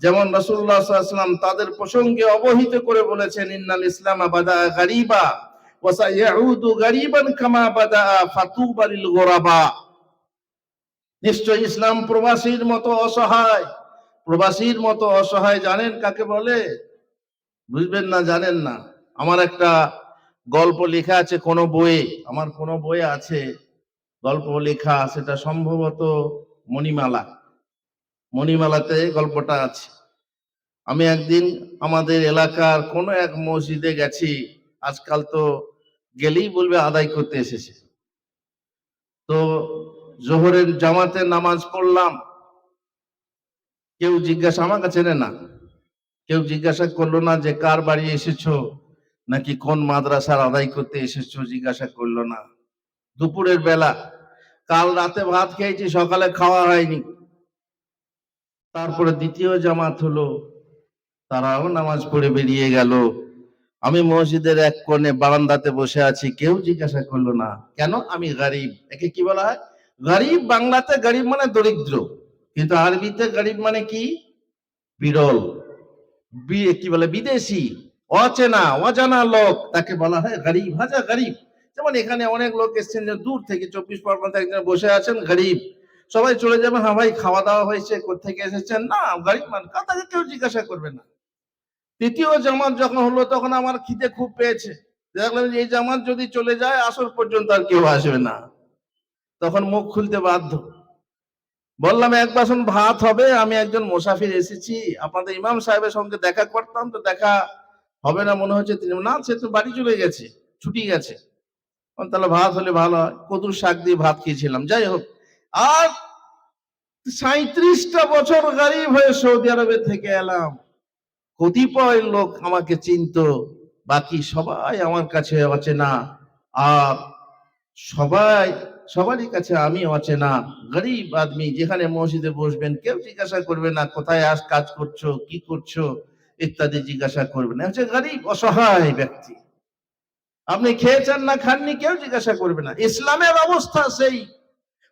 S1: যেমন রাসূলুল্লাহ সাল্লাল্লাহু আলাইহি ওয়াসাল্লাম তাদের প্রসঙ্গে অবহিত করে বলেছেন, ইন্নাল ইসলাম বাদা গারিবা ওয়া সায়াউদু গারিবান কামা বাদা ফাতুবা লিল গুরাবা। নিশ্চয় ইসলাম প্রবাসীর মতো অসহায়। প্রবাসীর মতো অসহায় জানেন কাকে বলে? বুঝবেন না, জানেন না। আমার একটা গল্প লেখা আছে কোন বইয়ে, আমার কোন বইয়ে আছে গল্প লেখা, সেটা সম্ভবত মণিমালাতে গল্পটা আছে। আমি একদিন আমাদের এলাকার কোন এক মসজিদে গেছি। আজকাল তো গেলেই বলবে আদায় করতে এসেছে। তো জোহরের জামাতে নামাজ পড়লাম। কেউ জিজ্ঞাসা, আমার কাছে না, কেউ জিজ্ঞাসা করলো না যে কার বাড়ি এসেছো, নাকি কোন মাদ্রাসার আদায় করতে এসেছো, জিজ্ঞাসা করলো না। দুপুরের বেলা, কাল রাতে ভাত খেয়েছি, সকালে খাওয়া হয়নি। তারপরে দ্বিতীয় জামাত হলো, তারাও নামাজ পড়ে বেরিয়ে গেল। আমি মসজিদের এক কোণে বারান্দাতে বসে আছি, কেউ জিজ্ঞাসা করলো না। কেন? আমি গরিব। একে কি বলা হয়? গরিব। বাংলাতে গরিব মানে দরিদ্র, কিন্তু আরবিতে গরিব মানে কি? বিরল, কি বলে, বিদেশি, অচেনা, অজানা লোক, তাকে বলা হয় গরিব। হাজা গরিব। যেমন এখানে অনেক লোক এসেছেন দূর থেকে, 24 পরগনা থেকে বসে আছেন, গরিব। সবাই চলে যাবে, হ্যাঁ ভাই খাওয়া দাওয়া হয়েছে, কোথেকে এসেছেন? না, গরিব মানে তাকে কেউ জিজ্ঞাসা করবে না। তৃতীয় জামাত যখন হলো, তখন আমার খিদে খুব পেয়েছে। দেখলাম যে এই জামাত যদি চলে যায়, আসর পর্যন্ত আর কেউ আসবে না। তখন মুখ খুলতে বাধ্য। বললাম, এক বাসন ভাত হবে, আমি একজন মুসাফির এসেছি, আপনাদের ইমাম সাহেবের সঙ্গে দেখা করতাম, তো দেখা হবে না মনে হচ্ছে। তিনি না, সে তো বাড়ি চলে গেছে, ছুটি গেছে। তাহলে ভাত হলে ভালো হয়। কদুর শাক দিয়ে ভাত খেয়েছিলাম। যাই হোক, আর 37টা বছর গরিব হয়ে সৌদি আরবে থেকে এলাম। কতিপয় লোক আমাকে চিনতো, বাকি সবাই আমার কাছে অচেনা। আর সবারই কাছে আমি অচেনা। গরিব আদমি, যেখানে মসজিদে বসবেন কেউ জিজ্ঞাসা করবে না কোথায় কাজ করছো, কি করছো ইত্যাদি জিজ্ঞাসা করবে না। হচ্ছে গরিব, অসহায় ব্যক্তি। আপনি খেয়েছেন না খাননি কেউ জিজ্ঞাসা করবে না। ইসলামের অবস্থা সেই,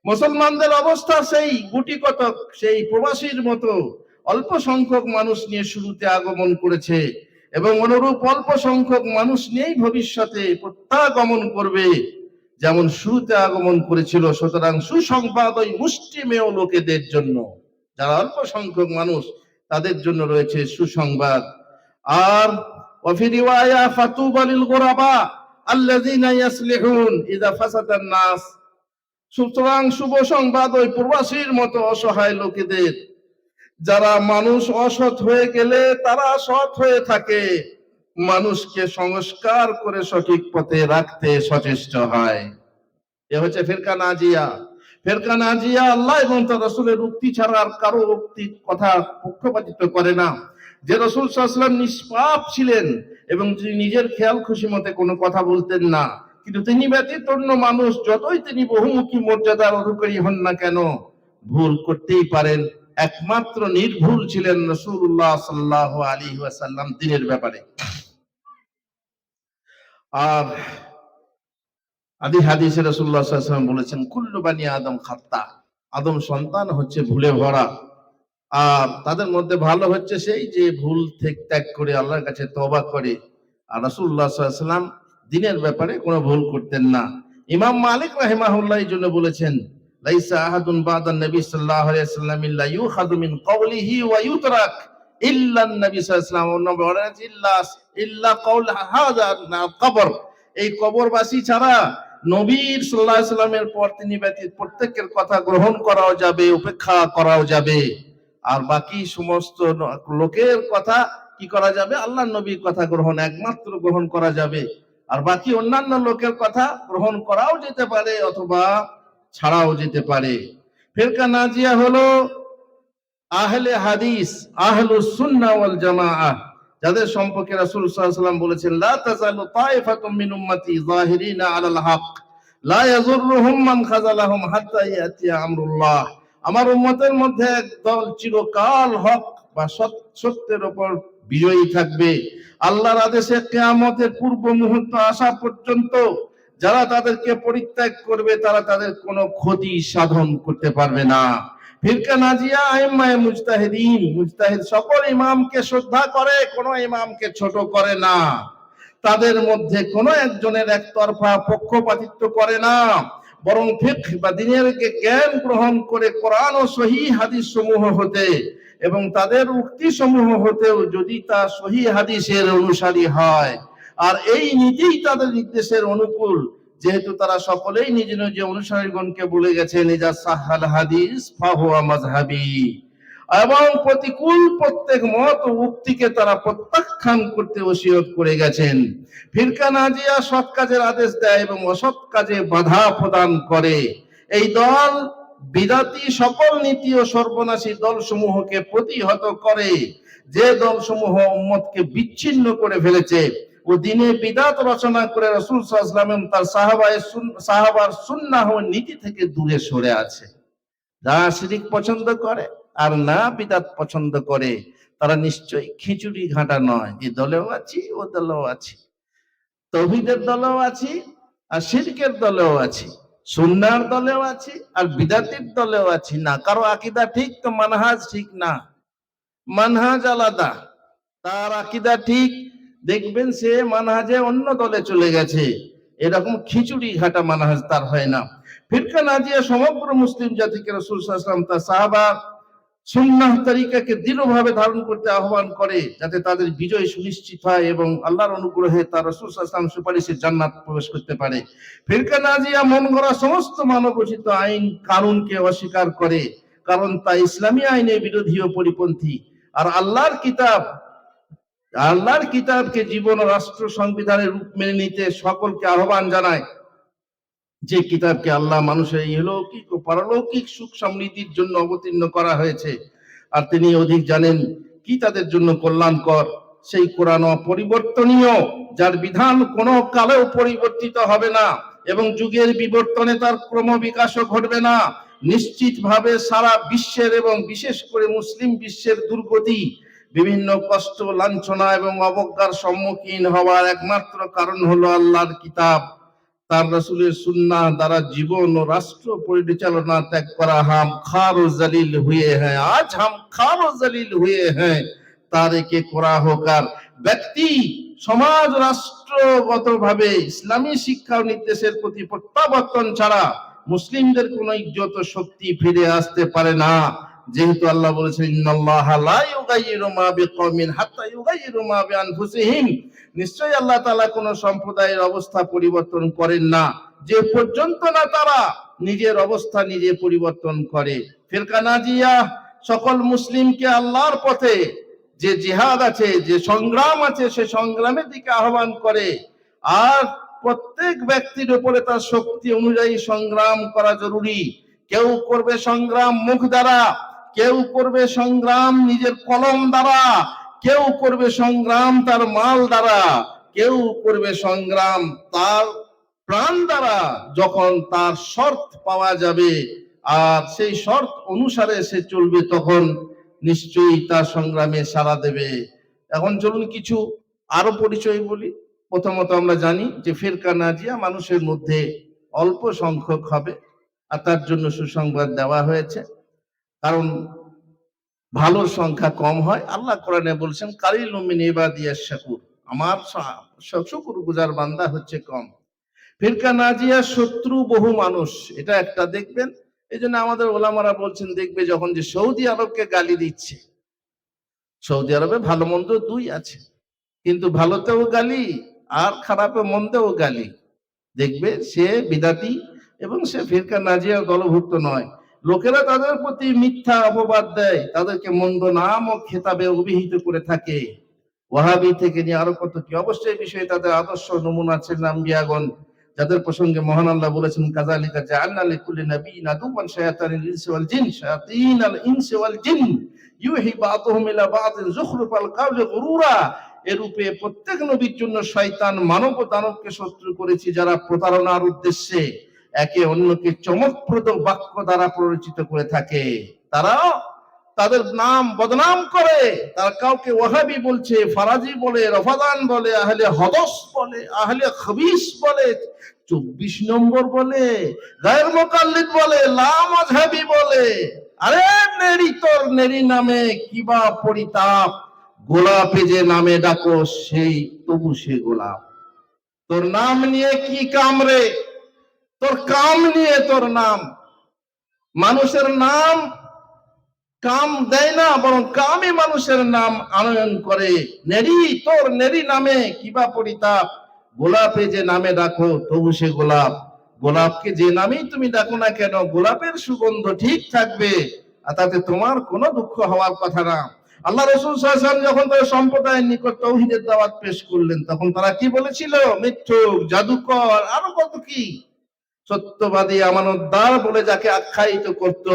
S1: মুসলমানদের অবস্থা সেই গুটি কতক, সেই প্রবাসীর মতো অল্প সংখ্যক মানুষ নিয়ে শুরুতে আগমন করেছে এবং অনুরূপ অল্প সংখ্যক মানুষ নিয়েই ভবিষ্যতে প্রত্যাগমন করবে, যেমন শুরুতে আগমন করেছিল। সুতরাং সুসংবাদ ওই মুষ্টিমেয় লোকেদের জন্য, যারা অল্প সংখ্যক মানুষ, তাদের জন্য রয়েছে সুসংবাদ। আর ওয়াফি রিওয়ায়া ফাতুবা লিল গুরাবা আল্লাযিনা ইয়াসলিহুন ইযা ফাসাদান নাস। সুতরাং শুভ সংবাদ ওই প্রবাসীর মতো অসহায় লোকেদের, যারা মানুষ অসৎ হয়ে গেলে তারা সৎ হয়ে থাকে, মানুষকে সংস্কার করে সঠিক পথে রাখতে সচেষ্ট হয়। এ হচ্ছে ফিরকা নাজিয়া। ফিরকা নাজিয়া আল্লাহ এবং তার রাসূলের উক্তি ছাড়া আর কারো উক্তি কথা পক্ষপাতিত্ব করে না। যে রাসূল সাল্লাল্লাহু আলাইহি ওয়াসাল্লাম নিষ্পাপ ছিলেন এবং তিনি নিজের খেয়াল খুশি মতে কোনো কথা বলতেন না, কিন্তু তিনি ব্যতীত অন্য মানুষ যতই তিনি বহুমুখী মর্যাদার অধিকারী হন না কেন, ভুল করতেই পারেন। একমাত্র নির্ভুল ছিলেন রাসূলুল্লাহ সাল্লাল্লাহু আলাইহি ওয়াসাল্লাম দিনের ব্যাপারে। আর হাদিসে রাসূলুল্লাহ সাল্লাল্লাহু আলাইহি ওয়াসাল্লাম বলেছেন, কুল্লু বানি আদম খাত্তা। আদম সন্তান হচ্ছে ভুলে ভরা। আর তাদের মধ্যে ভালো হচ্ছে সেই যে ভুল ত্যাগ করে আল্লাহর কাছে তওবা করে। আর রাসূলুল্লাহ সাল্লাল্লাহু আলাইহি ওয়াসাল্লাম দিনের ব্যাপারে কোনো ভুল করতেন না। ইমাম মালিক রাহিমাহুল্লাহ এই জন্য বলেছেন, লাইসা আহাদুন বাদান নবী সাল্লাল্লাহু আলাইহি ওয়াসাল্লাম ইল্লা ইউখাযু মিন কওলিহি ওয়া ইউতরাক ইল্লা নবী সাল্লাল্লাহু আলাইহি ওয়াসাল্লাম ইল্লা কওল হাযা কবর। এই কবরবাসী ছাড়া নবীর সাল্লাল্লাহু আলাইহি ওয়াসাল্লামের পর তিনি ব্যতীত প্রত্যেকের কথা গ্রহণ করাও যাবে, উপেক্ষা করাও যাবে। আর বাকি সমস্ত লোকের কথা কি করা যাবে? আল্লাহর নবীর কথা একমাত্র গ্রহণ করা যাবে। আর বাকি অন্যান্য লোকের কথা গ্রহণ করাও যেতে পারে অথবা ছাড়াও যেতে পারে। ফিরকা নাজিয়া হলো আহলে হাদিস, আহলুস সুন্নাহ ওয়াল জামাআহ, যাদের সম্পর্কে রাসূল সাল্লাল্লাহু আলাইহি ওয়াসাল্লাম বলেছেন, লা তাযালু তায়ফাতুম মিন উম্মতি যাহিরিনা আলাল হক লা ইয়াযুররুহুম মান খাযালাহুম হাত্তা ইয়াতিয়া আমরুল্লাহ। আমার উম্মতের মধ্যে এক দল চিরকাল হক বা সত্যের উপর বিজয়ী থাকবে। আল্লাহর আদেশে কিয়ামতের পূর্ব মুহূর্ত আসা পর্যন্ত যারা তাদেরকে পরিত্যাগ করবে তারা তাদের কোনো ক্ষতি সাধন করতে পারবে না। ফিরকা নাজিয়া আইম্মায়ে মুজতাহিদিন, মুজতাহিদ সকল ইমামকে শ্রদ্ধা করে, কোনো ইমামকে ছোট করে না। তাদের মধ্যে কোনো একজনের একতরফা পক্ষপাতিত্ব করে না, বরং ফিকহ বা দ্বীনের জ্ঞান গ্রহণ করে কোরআন ও সহিহ হাদিস সমূহ হতে এবং তাদের উক্তি সমূহ হতেও যদি তা সহিহ হাদিসের অনুসারী হয়, আর এই নীতিই তাদের নির্দেশের অনুকূল, যেহেতু তারা সকলেই নিজ নিজ অনুসারীগণকে বলে গেছেন ইজা সাহাল হাদিস ফাহুয়া মাযহাবি, এবং প্রতিকূল প্রত্যেক মত ও উক্তিকে তারা প্রত্যাখ্যান করতে ওসিয়ত করে গেছেন। ফিরকা নাজিয়া সৎ কাজের আদেশ দেয় এবং অসৎ কাজে বাধা প্রদান করে। এই দল বিদাতি সকল নীতি ও সর্বনাশী দলসমূহকে প্রতিহত করে। যে দলসমূহ উম্মতকে বিচ্ছিন্ন করে ফেলেছে ও দিনে বিদাত রচনা করে রাসূল সাল্লাল্লাহু আলাইহি ওয়াসাল্লাম তার সাহাবার সুন্নাহ ও নীতি থেকে দূরে সরে আছে। যারা শিরক পছন্দ করে আর না বিদাত পছন্দ করে, তারা নিশ্চয়ই খিচুড়ি ঘাঁটা নয়। এই দলেও আছি, ও দলেও আছি, তাওহীদের দলেও আছি আর শিরকের দলেও আছি, সুন্নাহর দলেও আছি আর বিদাতের দলেও আছি না। কারো আকীদা ঠিক তো মানহাজ ঠিক না, মানহাজ আলাদা, তার আকীদা ঠিক, দেখবেন সে মানহাজে অন্য দলে চলে গেছে। এরকম খিচুড়ি ঘাটা মানহাজ তার হয় না। ফিরকা নাজিয়া সমগ্র মুসলিম জাতিকে রাসূল সাল্লাল্লাহু আলাইহি ওয়াসাল্লাম তার সাহাবা সুন্নাহ তরিকাকে দৃঢ়ভাবে ধারণ করতে আহ্বান করে, যাতে তাদের বিজয় সুনিশ্চিত হয় এবং আল্লাহর অনুগ্রহে তার রাসূল সাল্লাল্লাহু আলাইহি ওয়াসাল্লাম সুপারিশে জান্নাত প্রবেশ করতে পারে। ফিরকা নাজিয়া মন গড়া সমস্ত মানবরচিত আইন কানুনকে অস্বীকার করে, কারণ তা ইসলামী আইনের বিরোধী ও পরিপন্থী। আর আল্লাহর কিতাবকে জীবন ও রাষ্ট্র সংবিধানের রূপ মেনে নিতে সকলকে আহ্বান জানায়। যে কিতাবকে আল্লাহ মানুষের ইহলৌকিক ও পারলৌকিক সুখ সমৃদ্ধির জন্য অবতীর্ণ করা হয়েছে, আর তিনি অধিক জানেন কি তাদের জন্য কল্যাণকর। সেই কোরআন অপরিবর্তনীয়, যার বিধান কোনো কালেও পরিবর্তিত হবে না এবং যুগের বিবর্তনে তার ক্রমবিকাশও ঘটবে না। নিশ্চিতভাবে সারা বিশ্বের এবং বিশেষ করে মুসলিম বিশ্বের দুর্গতি, বিভিন্ন কষ্ট, লাঞ্ছনা এবং অবজ্ঞার সম্মুখীন হওয়ার একমাত্র কারণ হলো আল্লাহর কিতাব, তার রাসূলের সুন্নাহ দ্বারা জীবন ও রাষ্ট্র পরিচালনা ত্যাগ করা। হাম খার ও জলিল হুয়ে হ্যাঁ, আজ হাম খার ও জলিল হুয়ে হ্যাঁ তারেকে কোরা হোকার। ব্যক্তি, সমাজ, রাষ্ট্রগতভাবে ইসলামী শিক্ষা ও নির্দেশের প্রতি প্রত্যাবর্তন ছাড়া মুসলিমদের কোন ইজ্জত শক্তি ফিরে আসতে পারে না। যেহেতু আল্লাহ বলেছেন ইন্নাল্লাহা লা ইউগাইয়িরু মা বিকওমিন হাত্তা ইউগাইয়িরু মা বিআনফুসিহিম, নিশ্চয়ই আল্লাহ তাআলা কোন সম্প্রদায়ের অবস্থা পরিবর্তন করেন না যে পর্যন্ত না তারা নিজের অবস্থা নিজে পরিবর্তন করে। ফিরকা নাজিয়া সকল মুসলিমকে আল্লাহর পথে যে জিহাদ আছে, যে সংগ্রাম আছে, সে সংগ্রামের দিকে আহ্বান করে। আর প্রত্যেক ব্যক্তির উপরে তার শক্তি অনুযায়ী সংগ্রাম করা জরুরি। কেউ করবে সংগ্রাম মুখ দ্বারা, কেউ করবে সংগ্রাম নিজের কলম দ্বারা, কেউ করবে সংগ্রাম তার মাল দ্বারা, কেউ করবে সংগ্রাম তার প্রাণ দ্বারা। যখন তার শর্ত পাওয়া যাবে আর সেই শর্ত অনুসারে সে চলবে, তখন নিশ্চয়ই তার সংগ্রামে সাড়া দেবে। এখন চলুন কিছু আরো পরিচয় বলি। প্রথমত আমরা জানি যে ফিরকা নাজিয়া মানুষের মধ্যে অল্প সংখ্যক হবে, আর তার জন্য সুসংবাদ দেওয়া হয়েছে, কারণ ভালোর সংখ্যা কম হয়। আল্লাহ কোরআনে বলছেন কালিলুম মিন ইবাদিয়াশ শাকুর, আমার শুকরগুজার বান্দা হচ্ছে কম। ফিরকা নাজিয়া শত্রু বহু মানুষ, এটা একটা দেখবেন। এই জন্য আমাদের ওলামারা বলছেন, দেখবে যখন যে সৌদি আরবকে গালি দিচ্ছে, সৌদি আরবে ভালো মন্দ দুই আছে, কিন্তু ভালোতেও গালি আর খারাপে মন্দেও গালি। দেখবে সে বিদাতি এবং সে ফিরকা নাজিয়া দলভুক্ত নয়। লোকেরা তাদের প্রতি মিথ্যা অপবাদ দেয়, তাদেরকে মন্দ নাম ও খেতাবে অভিহিত করে থাকে। ওয়াহাবি থেকে নিয়ে আরো কত কি, অবশ্যই বিষয়ে তাদের আদর্শ নমুনা ছিলেন আম্বিয়াগণ, যাদের প্রসঙ্গে মহান আল্লাহ বলেছেন কাযালিকা জাআলনা লিকুল্লি নাবিয়্যিন আদুওয়ান শায়াতানিল ইনসি ওয়াল জিন, শায়াতিনাল ইনসি ওয়াল জিন ইউহি বা'দুহুম ইলা বা'দিন যুখরুফাল কাওলি গুরুরা। এরূপে প্রত্যেক নবীর জন্য শয়তান মানব ও দানবকে শত্রু করেছি, যারা প্রতারণার উদ্দেশ্যে একে অন্যকে চমকপ্রদ বাক্য দ্বারা প্ররোচিত করে থাকে। তারাও তাদের নাম বদনাম করে, তারা কাউকে ওয়াহাবি বলছে, ফারাজি বলে, রফাদান বলে, আহলে হদস বলে, আহলে খবিস বলে, 24 নম্বর বলে, গায়র মুকাল্লিদ বলে, লা মাযহাবি বলে। আরে নেরি তোর নেরি নামে কিবা পরিতাপ, গোলাপে যে নামে ডাকো সেই তবু সে গোলাপ। তোর নাম নিয়ে কি কাম রে? তোর কাম নিয়ে তোর নাম। মানুষের নাম কাম দেয় না, বরং কামই মানুষের নাম আনয়ন করে। নেরি তোর নেরি নামে কিবা পরিতাপ, গোলাপে যে নামে ডাকো তবু সে গোলাপ। গোলাপকে যে নামেই তুমি ডাকো না কেন, গোলাপের সুগন্ধ ঠিক থাকবে, আর তাতে তোমার কোনো দুঃখ হওয়ার কথা না। আল্লাহ রাসূল সাল্লাল্লাহু আলাইহি ওয়াসাল্লাম যখন তাদের সম্প্রদায়ের নিকট তাওহীদের দাওয়াত পেশ করলেন, তখন তারা কি বলেছিল? মিথ্যুক, জাদুকর, আরো কত কি। সত্যবাদী, আমানতদার বলে যাকে আখ্যায়িত করত,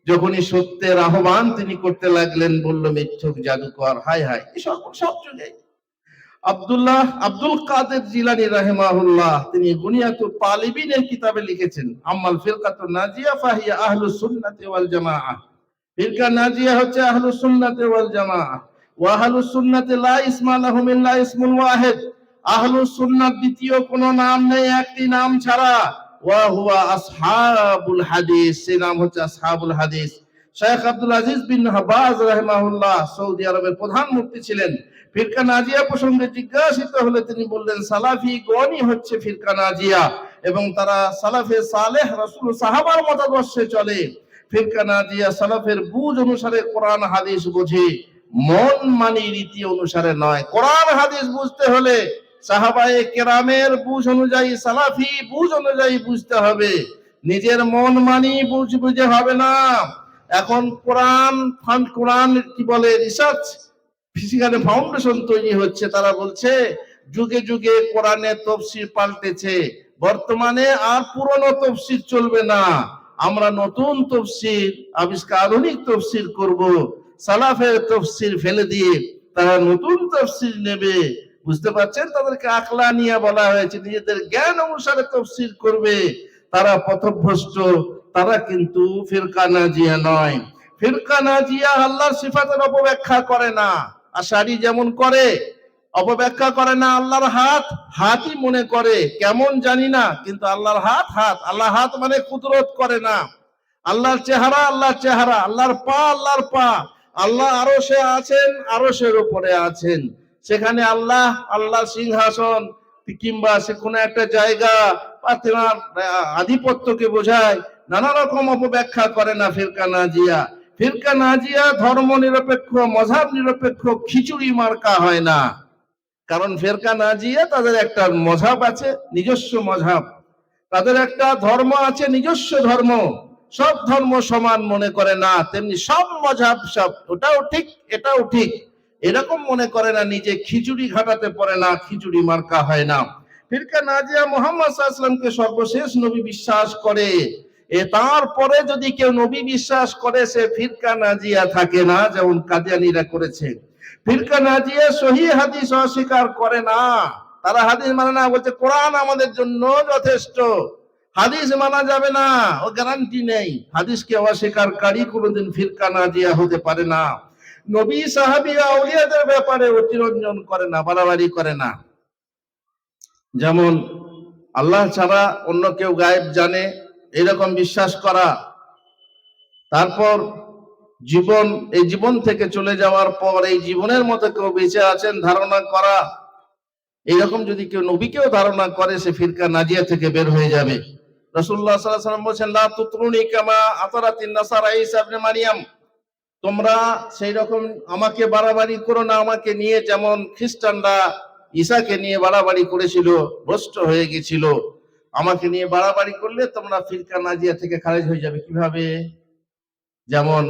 S1: যখনই সত্যের আহ্বান তিনি করতে লাগলেন, বলল মিথ্যুক, জাদুকর। হায় হায়, এসব সব যুগে। আব্দুল কাদের জিলানী রাহিমাহুল্লাহ, তিনি গুনিয়াতুত তালিবিনের কিতাবে লিখেছেন, আম্মাল ফিরকাতুন নাজিয়া ফাহিয়া আহলুস সুন্নাতি ওয়াল জামাআহ। ফিরকা নাজিয়া হচ্ছে আহলুস সুন্নাতি ওয়াল জামাআহ। ওয়া আহলুস সুন্নাতি লা ইসমা লাহুম ইল্লা ইসমুল ওয়াহিদ। আহলুস সুন্নাত দ্বিতীয় কোনো নাম নেই, একটি নাম ছাড়া। ওয়া হুয়া আসহাবুল হাদিস, সেই নাম হচ্ছে আসহাবুল হাদিস। শেখ আব্দুল আজিজ বিন বাজ রাহিমাহুল্লাহ সৌদি আরবের প্রধান মুফতি ছিলেন। ফিরকা নাজিয়া প্রসঙ্গে জিজ্ঞাসিত হলে তিনি বললেন, সালাফি গণই হচ্ছে ফিরকা নাজিয়া, এবং তারা সালাফে সালেহ রাসূল সাহাবার মতাদর্শে চলে। ফিরকা নাজিয়া সালাফের বুঝ অনুসারে কোরআন হাদিস বোঝে, মন মানি রীতি অনুসারে নয়। কোরআন হাদিস বুঝতে হলে সাহাবায়ে কেরামের বুঝ অনুযায়ী, সালাফি বুঝ অনুযায়ী বুঝতে হবে, নিজের মন মানি বুঝে হবে না। এখন কোরআন কি বলে, রিসার্চ ফিজিক্যাল ফাউন্ডেশন তৈরি হচ্ছে, তারা বলছে যুগে যুগে কোরআনের তাফসীর পাল্টেছে, বর্তমানে আর পুরনো তফসির চলবে না, আমরা নতুন তফসির আবিষ্কার, আধুনিক তফসির করব। সালাফের তফসির ফেলে দিয়ে তারা নতুন তফসির নেবে। বুঝতে পারছেন, তাদেরকে আকলানিয়া বলা হয়েছে, নিজেদের জ্ঞান অনুসারে তফসির করবে। তারা পথভ্রষ্ট, তারা কিন্তু ফিরকা নাজিয়া নয়। ফিরকা নাজিয়া আল্লাহর সিফাতের অপব্যাখ্যা করে না, আশারি যেমন করে, অপব্যাখ্যা করে না। আল্লাহর হাত হাতই মনে করে, কেমন জানি না, কিন্তু আল্লাহর হাত হাত। আল্লাহ হাত মানে কুদরত করে না। আল্লাহর চেহারা আল্লাহর চেহারা, আল্লাহর পা আল্লাহর পা। আল্লাহ আরশে আছেন, আরশের উপরে আছেন, সেখানে আল্লাহ আল্লাহ সিংহাসন কিংবা সে কোনো একটা জায়গা পাতিমার আধিপত্যকে বোঝায়, নানা রকম অপব্যাখ্যা করে না ফিরকা নাজিয়া। ফিরকা নাজিয়া ধর্ম নিরপেক্ষ, মযহাব নিরপেক্ষ, খিচুড়ি মার্কা হয় না। কারণ ফিরকা নাজিয়া তাদের একটা মযহাব আছে, নিজস্ব মযহাব, তাদের একটা ধর্ম আছে, নিজস্ব ধর্ম। সব ধর্ম সমান মনে করে না, তেমনি সব মযহাব সব ওটাও ঠিক এটাও ঠিক এরকম মনে করে না, নিজে খিচুড়ি ঘাটাতে পারে না, খিচুড়ি মার্কা হয় না। ফিরকা নাজিয়া মুহাম্মদ সাল্লাল্লাহু আলাইহি ওয়াসাল্লামকে সর্বশেষ নবী বিশ্বাস করে, তারপরে যদি কেউ নবী বিশ্বাস করে সে ফিরকা নাজিয়া থাকে না, যেমন কাদিয়ানীরা করেছে। ফিরকা নাজিয়া সহিহ হাদিস অস্বীকার করে না, তারা হাদিস মানে না, বলছে কোরআন আমাদের জন্য যথেষ্ট, হাদিস মানা যাবে না, ও গ্যারান্টি নেই। হাদিসকে অস্বীকারী কোনোদিন ফিরকা নাজিয়া হতে পারে না। নবী সাহাবী আউলিয়াদের ব্যাপারে অতিরঞ্জন করে না, বাড়াবাড়ি করে না। যেমন আল্লাহ ছাড়া অন্য কেউ গায়েব জানে এরকম বিশ্বাস করা, তারপর জীবন, এই জীবন থেকে চলে যাওয়ার পর এই জীবনের মতো কেউ বেঁচে আছেন ধারণা করা, এইরকম যদি কেউ নবীকেও ধারণা করে সে ফিরকা নাজিয়া থেকে বের হয়ে যাবে। রাসূলুল্লাহ সাল্লাল্লাহু আলাইহি ওয়াসাল্লাম বলেছেন, লা তুতরুনি কামা আতারাতিন নাসারা ঈসা ইবনে মারইয়াম, তোমরা সেই রকম আমাকে বাড়াবাড়ি করো না, আমাকে নিয়ে যেমন খ্রিস্টানরা ঈসাকে নিয়ে বাড়াবাড়ি করেছিল, ভ্রষ্ট হয়ে গেছিল। আমাকে নিয়ে বাড়াবাড়ি করলে তোমরা ফিরকা নাজিয়া থেকে খারিজ হয়ে যাবে। কিভাবে? যেমন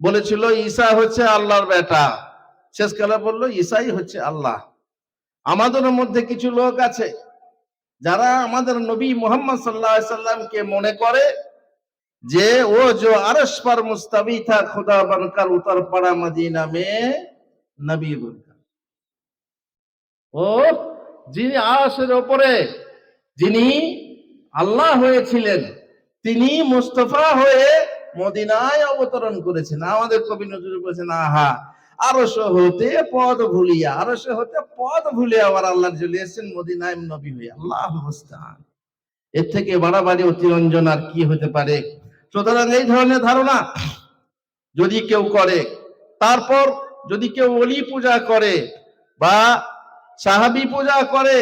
S1: বলেছিল ঈসা হচ্ছে আল্লাহর বেটা, শেষকালে বললো ঈসাই হচ্ছে আল্লাহ। আমাদের মধ্যে কিছু লোক আছে যারা আমাদের নবী মুহাম্মদ সাল্লাল্লাহু আলাইহি সাল্লামকে মনে করে যে ও जो अर्श पर मुस्तवी था खुदा बनकर उतर पड़ा मदीना में नबी बनकर, ও যিনি আরশের উপরে, যিনি আল্লাহ হয়েছিলেন, তিনি মুস্তাফা হয়ে মদিনায় অবতরণ করেছেন। আমাদের কবি নজরুল বলেছেন, আহা আরশ হতে পদ ভুলিয়া, আরশ হতে পদ ভুলে আবার আল্লাহ চলে এসেছেন মদিনায় নবী হয়ে। আল্লাহু মুস্তাআন। এর থেকে বাড়াবাড়ি অতিরঞ্জন আর কি হতে পারে? সুতরাং এই ধরনের ধারণা যদি কেউ করে, তারপর যদি কেউ ওলি পূজা করে বা সাহাবী পূজা করে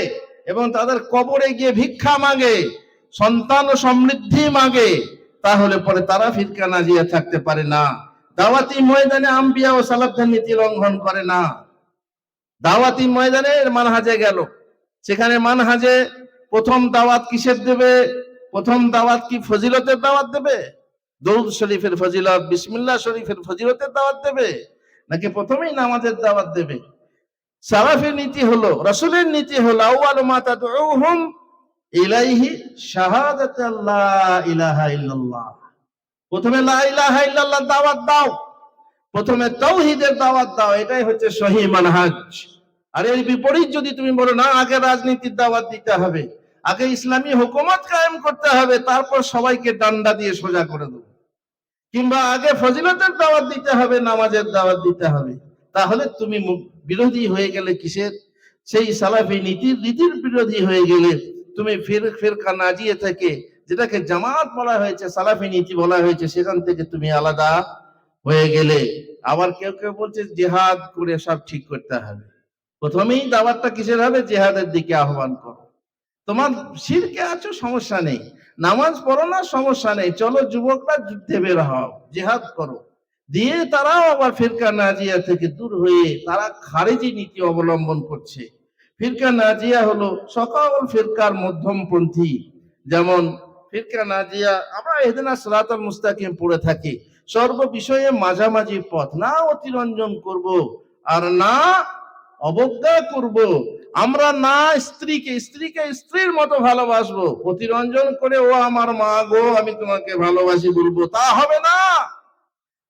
S1: এবং তাদের কবরে গিয়ে ভিক্ষা মাগে, সন্তান ও সমৃদ্ধি মাগে, তাহলে পরে তারা ফিরকা নাজিয়া থাকতে পারে না। দাওয়াতি ময়দানে আম্বিয়া ও সালাফদের নীতি লঙ্ঘন করে না। দাওয়াতি ময়দানে মানহাজে গেল, সেখানে মানহাজে প্রথম দাওয়াত কিসের দেবে? প্রথম দাওয়াত কি ফজিলতের দাওয়াত দেবে? দরুদ শরীফের ফজিলত, বিসমিল্লাহ শরীফের ফজিলতের দাওয়াত দেবে, নাকি প্রথমেই নামাজের দাওয়াত দেবে? সালাফের নীতি হলো, রাসূলের নীতি হলো, আউয়ালু মা তাদউহুম ইলাইহি শাহাদাতু লা ইলাহা ইল্লাল্লাহ। প্রথমে লা ইলাহা ইল্লাল্লাহ দাওয়াত দাও, প্রথমে তাওহীদের দাওয়াত দাও, এটাই হচ্ছে সহিহ মানহাজ। আর এর বিপরীত যদি তুমি বলো না আগে রাজনীতির দাওয়াত দিতে হবে, আগে ইসলামী হুকুমত কায়েম করতে হবে, তারপর সবাইকে ডান্ডা দিয়ে সোজা করে দেবো, কিংবা আগে ফজিলতের দাওয়াত দিতে হবে, নামাজের দাওয়াত দিতে হবে, তাহলে তুমি বিরোধী হয়ে গেলে কিসের? সেই সালাফি নীতির বিরোধী হয়ে গেলে তুমি ফিরকা নাজিয়া থেকে, যেটাকে জামাত বলা হয়েছে, সালাফি নীতি বলা হয়েছে, সেখান থেকে তুমি আলাদা হয়ে গেলে। আবার কেউ কেউ বলছে জিহাদ করে সব ঠিক করতে হবে। প্রথমেই দাওয়াতটা কিসের হবে? জিহাদের দিকে আহ্বান করো। তোমার শিরকে আছো, সমস্যা নেই, নামাজ পড়ো না, সমস্যা নেই, চলো যুবকরা যুদ্ধে বের হও, জিহাদ করো। দিয়ে তারাও আবার ফিরকা নাজিয়া থেকে দূর হয়ে তারা খারেজি নীতি অবলম্বন করছে। ফিরকা নাজিয়া হলো সকল ফিরকার মধ্যমপন্থী। যেমন ফিরকা নাজিয়া, আমরা ইহদিনাস সিরাতাল মুস্তাকিম পড়ে থাকি, সর্ব বিষয়ে মাঝামাঝি পথ, না অতিরঞ্জন করব আর না অবজ্ঞা করব। আমরা না স্ত্রীকে স্ত্রীর মতো ভালোবাসবো, অতিরঞ্জন করে ও আমার মা গো আমি তোমাকে ভালোবাসি বলবো, তা হবে না।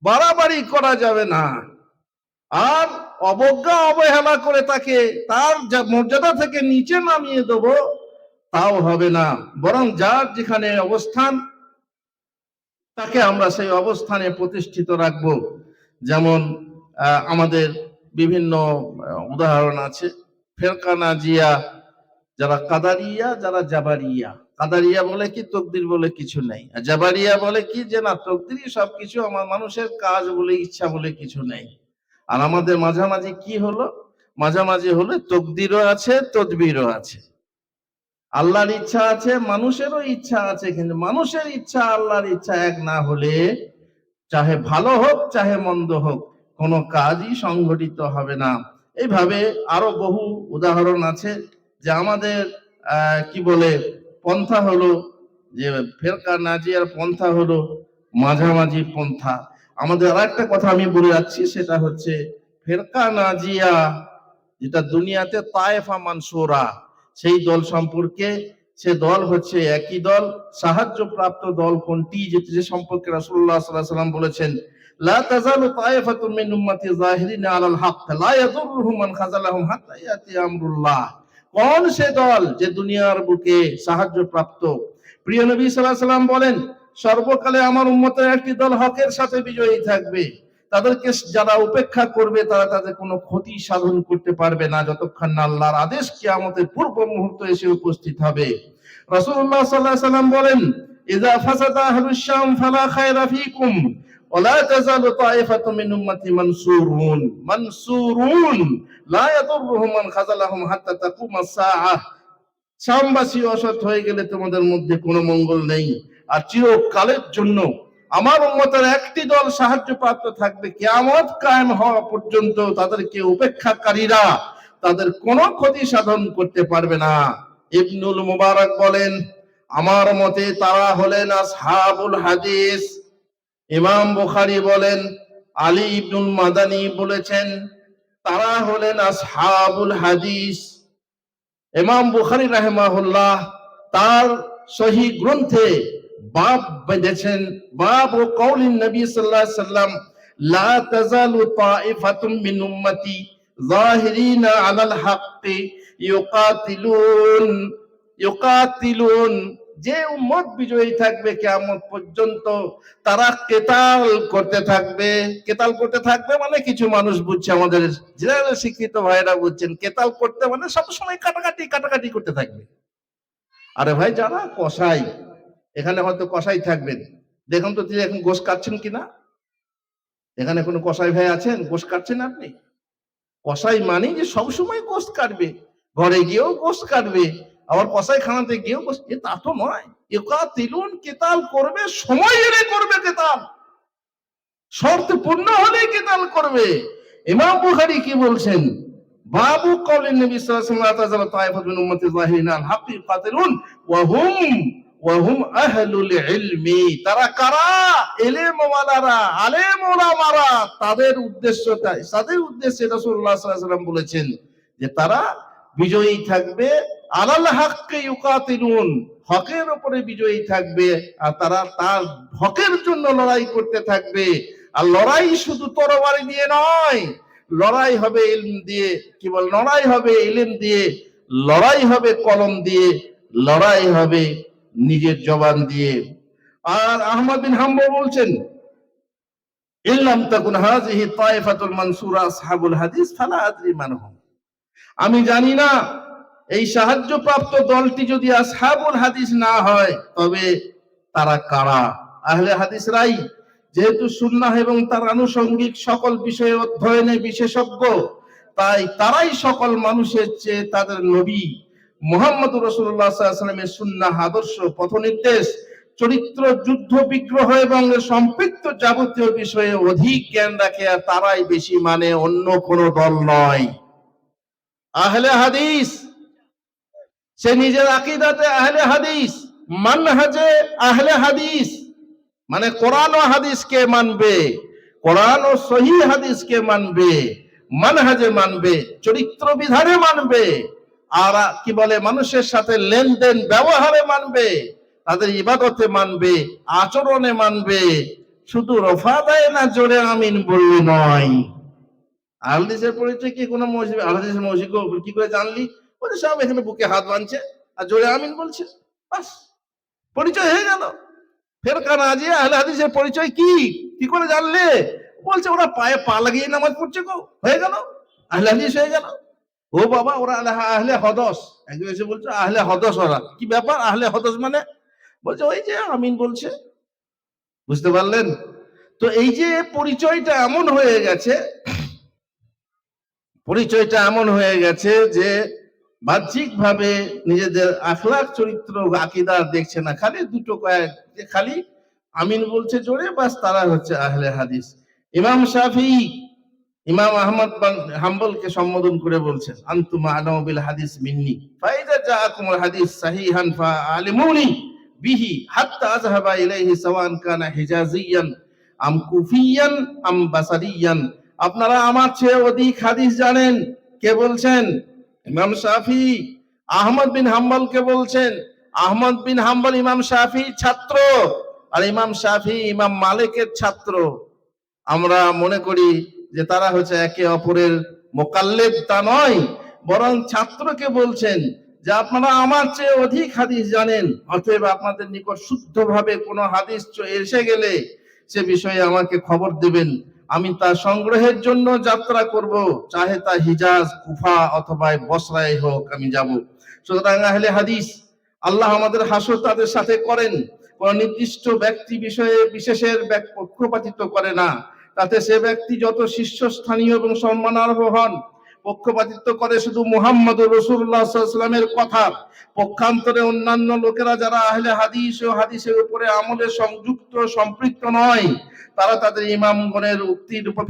S1: বাড়াবাড়ি করা যাবে না। আর অবজ্ঞা অবহেলা করে তাকে তার মর্যাদা থেকে নিচে নামিয়ে দেব, তাও হবে না। বরং যার যেখানে অবস্থান তাকে আমরা সেই অবস্থানে প্রতিষ্ঠিত রাখব। যেমন আমাদের বিভিন্ন উদাহরণ আছে। ফেরকা নাজিয়া, যারা কাদারিয়া, যারা জাবারিয়া। কাদারিয়া বলে কি তকদির বলে কিছু নেই, আর জাবারিয়া বলে কি যে না তকদিরই সবকিছু, আমার মানুষের কাজ বলে ইচ্ছা বলে কিছু নেই। আর আমাদের মাঝামাঝি কি হলো? মাঝামাঝি হলে তকদিরও আছে, তদবিরও আছে। আল্লাহর ইচ্ছা আছে, মানুষেরও ইচ্ছা আছে, কিন্তু মানুষের ইচ্ছা আল্লাহর ইচ্ছা এক না হলে চাহে ভালো হোক চাহে মন্দ হোক কোনো কাজই সংঘটিত হবে না। এইভাবে আরো বহু উদাহরণ আছে যে আমাদের কি বলে পন্থা হলো যে ফেরকা নাজিয়ার পন্থা হলো মাঝামাঝি পন্থা। আমাদের আর একটা কথা আমি বলে যাচ্ছি, সেটা হচ্ছে ফেরকা নাজিয়া যেটা দুনিয়াতে তায়েফা মানসুরা, সেই দল সম্পর্কে, সে দল হচ্ছে একই দল। সাহায্যপ্রাপ্ত দল কোনটি, যে সম্পর্কে রাসূলুল্লাহ সাল্লাল্লাহু আলাইহি ওয়াসাল্লাম বলেছেন লা তাযালু তায়েফাতুম মিন উম্মতি যাহিরিনা আলাল হক লা ইয়াদুররুহুম মান খাযালাহুম হাত্তা ইয়াতি আমরুল্লাহ। কোন সে দল যে দুনিয়ার বুকে সাহায্যপ্রাপ্ত? প্রিয় নবী সাল্লাল্লাহু আলাইহি ওয়াসাল্লাম বলেন সর্বকালে আমার উম্মতের একটি দল হকের সাথে বিজয়ী থাকবে, তাদেরকে যারা উপেক্ষা করবে তারা তাদের কোনো ক্ষতি সাধন করতে পারবে না যতক্ষণ না আল্লাহর আদেশ কিয়ামতের পূর্ব মুহূর্তে এসে উপস্থিত হবে। রাসূলুল্লাহ সাল্লাল্লাহু আলাইহি ওয়াসাল্লাম বলেন ইযা ফাসাদা আহলুশ শাম ফালা খায়রা ফীকুম ওয়া লা তাযালু তায়েফাতুম মিন উম্মতি মানসুরুন লা ইয়াদুররুহুম মান খাযালাহুম হাত্তা তাকুমাস সাআহ। শামবাসী অসৎ হয়ে গেলে তোমাদের মধ্যে কোনো মঙ্গল নেই, আর চিরকালের জন্য আমার উম্মতের একটি দল সাহায্যপ্রাপ্ত থাকবে, কিয়ামত কায়েম হওয়া পর্যন্ত তাদেরকে উপেক্ষাকারীরা তাদের কোনো ক্ষতি সাধন করতে পারবে না। ইবনুল মুবারক বলেন আমার মতে তারা হলেন আসহাবুল হাদিস। ইমাম বুখারী বলেন, আলী ইবনুল মাদানী বলেছেন তারা হলেন আসহাবুল হাদিস। ইমাম বুখারী রাহিমাহুল্লাহ তার সহিহ গ্রন্থে বাব বেঁধেছেন, বাব ও কওলিন নবী সাল্লাল্লাহু আলাইহি ওয়াসাল্লাম লা তাযালু তাইফাতুম মিন উম্মতি যাহিরিনা আলাল হাক্কি ইউকাতিলুন। যে উম্মত বিজয়ী থাকবে কিয়ামত পর্যন্ত তারা কেতাল করতে থাকবে। কেতাল করতে থাকবে মানে কিছু মানুষ বুঝছে, আমাদের জেনারেল শিক্ষিত ভাইরা বুঝছেন কেতাল করতে মানে সবসময় কাটাকাটি করতে থাকবে। আরে ভাই যারা কসাই, এখানে হয়তো কসাই থাকবেন, দেখুন তো তিনি এখন গোশ কাটছেন কিনা। এখানে কোনো কসাই ভাই আছেন? গোশ কাটছেন আপনি? কসাই মানে যে সবসময় গোশ কাটবে, ঘরে গিয়েও গোশ কাটবে, আবার কসাই খানাতে গিয়েও গোশ, তা তো নয়। ইউকাতিলুন, কেতাল করবে, সময় এলে করবে কেতাল, শর্ত পূর্ণ হলেই কেতাল করবে। ইমাম বুখারী কি বলছেন? বাবু কওলিন নবী সাল্লাল্লাহু আলাইহি ওয়াসাল্লাম লা তাযালু তায়েফাতুন মিন উম্মতি যাহিরিনা আল হাক্কি ইউকাতিলুন ওয়া হুম আহলুল ইলমি। তারা কারা? ইলম ওয়ালারা, আলেম ওলামারা। তাদের উদ্দেশ্যটাই, তাদের উদ্দেশ্যে রাসূলুল্লাহ সাল্লাল্লাহু আলাইহি ওয়াসাল্লাম বলেছেন যে তারা বিজয়ী থাকবে, আলাল হাক্কি ইউকাতিলুন, হকের উপরে বিজয়ী থাকবে, আর তারা তার হকের জন্য লড়াই করতে থাকবে। আর লড়াই শুধু তরবারি দিয়ে নয়, লড়াই হবে ইলম দিয়ে, কি বল, লড়াই হবে ইলম দিয়ে, লড়াই হবে কলম দিয়ে, লড়াই হবে নিজের জবান দিয়ে। আর আহমদ বিন হাম্বল বলছেন ইল্লাম তাকুন হাযিহি তায়েফাতুল মানসুরা আসহাবুল হাদিস ফালা আদরি মানহুম। আমি জানি না এই সাহায্যপ্রাপ্ত দলটি যদি আসহাবুল হাদিস না হয় তবে তারা কারা। আহলে হাদিসরাই যেহেতু সুন্নাহ এবং তার আনুষঙ্গিক সকল বিষয়ে অধ্যয়নে বিশেষজ্ঞ, তাই তারাই সকল মানুষের চেয়ে তাদের নবী মুহাম্মদুর রাসূলুল্লাহ সাল্লাল্লাহু আলাইহি ওয়াসাল্লামের সুন্নাহ, আদর্শ, পথনির্দেশ, চরিত্র, যুদ্ধ বিগ্রহ এবং সম্পৃক্ত যাবতীয় বিষয়ে অধিক জ্ঞান রাখে, আর তারাই বেশি মানে, অন্য কোনো দল নয়। আহলে হাদিস সে নিজের আকীদাতে আহলে হাদিস, মানহাজে আহলে হাদিস, মানে কোরআন ও হাদিসকে মানবে, কোরআন ও সহিহ হাদিসকে মানবে, মানহাজে মানবে, চরিত্র বিধানে মানবে, আর কি বলে মানুষের সাথে লেনদেন ব্যবহারে মানবে, তাদের ইবাদতে মানবে, আচরণে মানবে। শুধু রফা দেয় না জোরে আমিন বললে নয়। আহলদিসের পরিচয় কি কোনো মসজিদ, আহলদিসের মসজিদ কি করে জানলি? বলে সব এখানে বুকে হাত বাঁধছে আর জোরে আমিন বলছে, বাস পরিচয় হয়ে গেল। ফেরকা নাজিয়া আহলে হাদিসের পরিচয় কি, কি করে জানলে? বলছে ওরা পায়ে পা লাগিয়ে নামাজ পড়ছে গো, হয়ে গেল, আহলে হাদিস হয়ে গেল। ও বাবা, ওরা আহলে হদস। একজন এসে বলছে আহলে হদস। ওরা কি ব্যাপার আহলে হদস মানে? বলছে ওই যে আমিন বলছে। বুঝতে পারলেন তো? এই যে পরিচয়টা এমন হয়ে গেছে, পরিচয়টা এমন হয়ে গেছে যে বাহ্যিক ভাবে নিজেদের আখলাক চরিত্র আকীদা দেখছে না, খালি দুটো কয়েক যে খালি আমিন বলছে জোরে, বাস তারা হচ্ছে আহলে হাদিস। ইমাম শাফিঈ ইমাম আহমদ বিন হাম্বলকে সম্বোধন করে বলছেন, আনতুম আ'লামু বিল হাদিস মিন্নি ফাইদা জাআকুমুল হাদিস সাহিহান ফাআলিমুনি বিহি হাত্তা আযহাবা ইলাইহি সাওয়ান কানা হিজাজিয়ান আম কুফিয়ান আম বাসারিয়ান। আপনারা আমার চেয়ে অধিক হাদিস জানেন। কে বলছেন? ইমাম শাফিঈ আহমদ বিন হাম্বলকে বলছেন। আহমদ বিন হাম্বল ইমাম শাফিঈর ছাত্র, আর ইমাম শাফিঈ ইমাম মালিকের ছাত্র। আমরা মনে করি যে তারা হচ্ছে একে অপরের মোকাল্লেদ, তা নয়, বরং ছাত্রকে বলছেন যে আপনারা আমার চেয়ে অধিক হাদিস জানেন, অতএব আপনাদের নিকট শুদ্ধভাবে কোনো হাদিস এসে গেলে সে বিষয়ে আমাকে খবর দেবেন, আমি তা সংগ্রহের জন্য যাত্রা করব, চাহে তা হিজাজ, কুফা অথবা বসরায় হোক, আমি যাব। সুতরাং আহলে হাদিস, আল্লাহ আমাদের হাসর তাদের সাথে করেন, কোন নির্দিষ্ট ব্যক্তি বিষয়ে বিশেষের পক্ষপাতিত্ব করে না। তাতে সে ব্যক্তি যত শীর্ষস্থানীয় এবং সম্মানার্হ হন, পক্ষপাতিত্ব করে শুধু মুহাম্মদুর রাসূলুল্লাহ সাল্লাল্লাহু আলাইহি ওয়াসাল্লামের কথা। পক্ষান্তরে অন্যান্য লোকেরা যারা আহলে হাদিস ও হাদিসের উপরে আমলে সংযুক্ত সম্পৃক্ত নয়, তারা তাদের ইমামগণের উক্তির উপর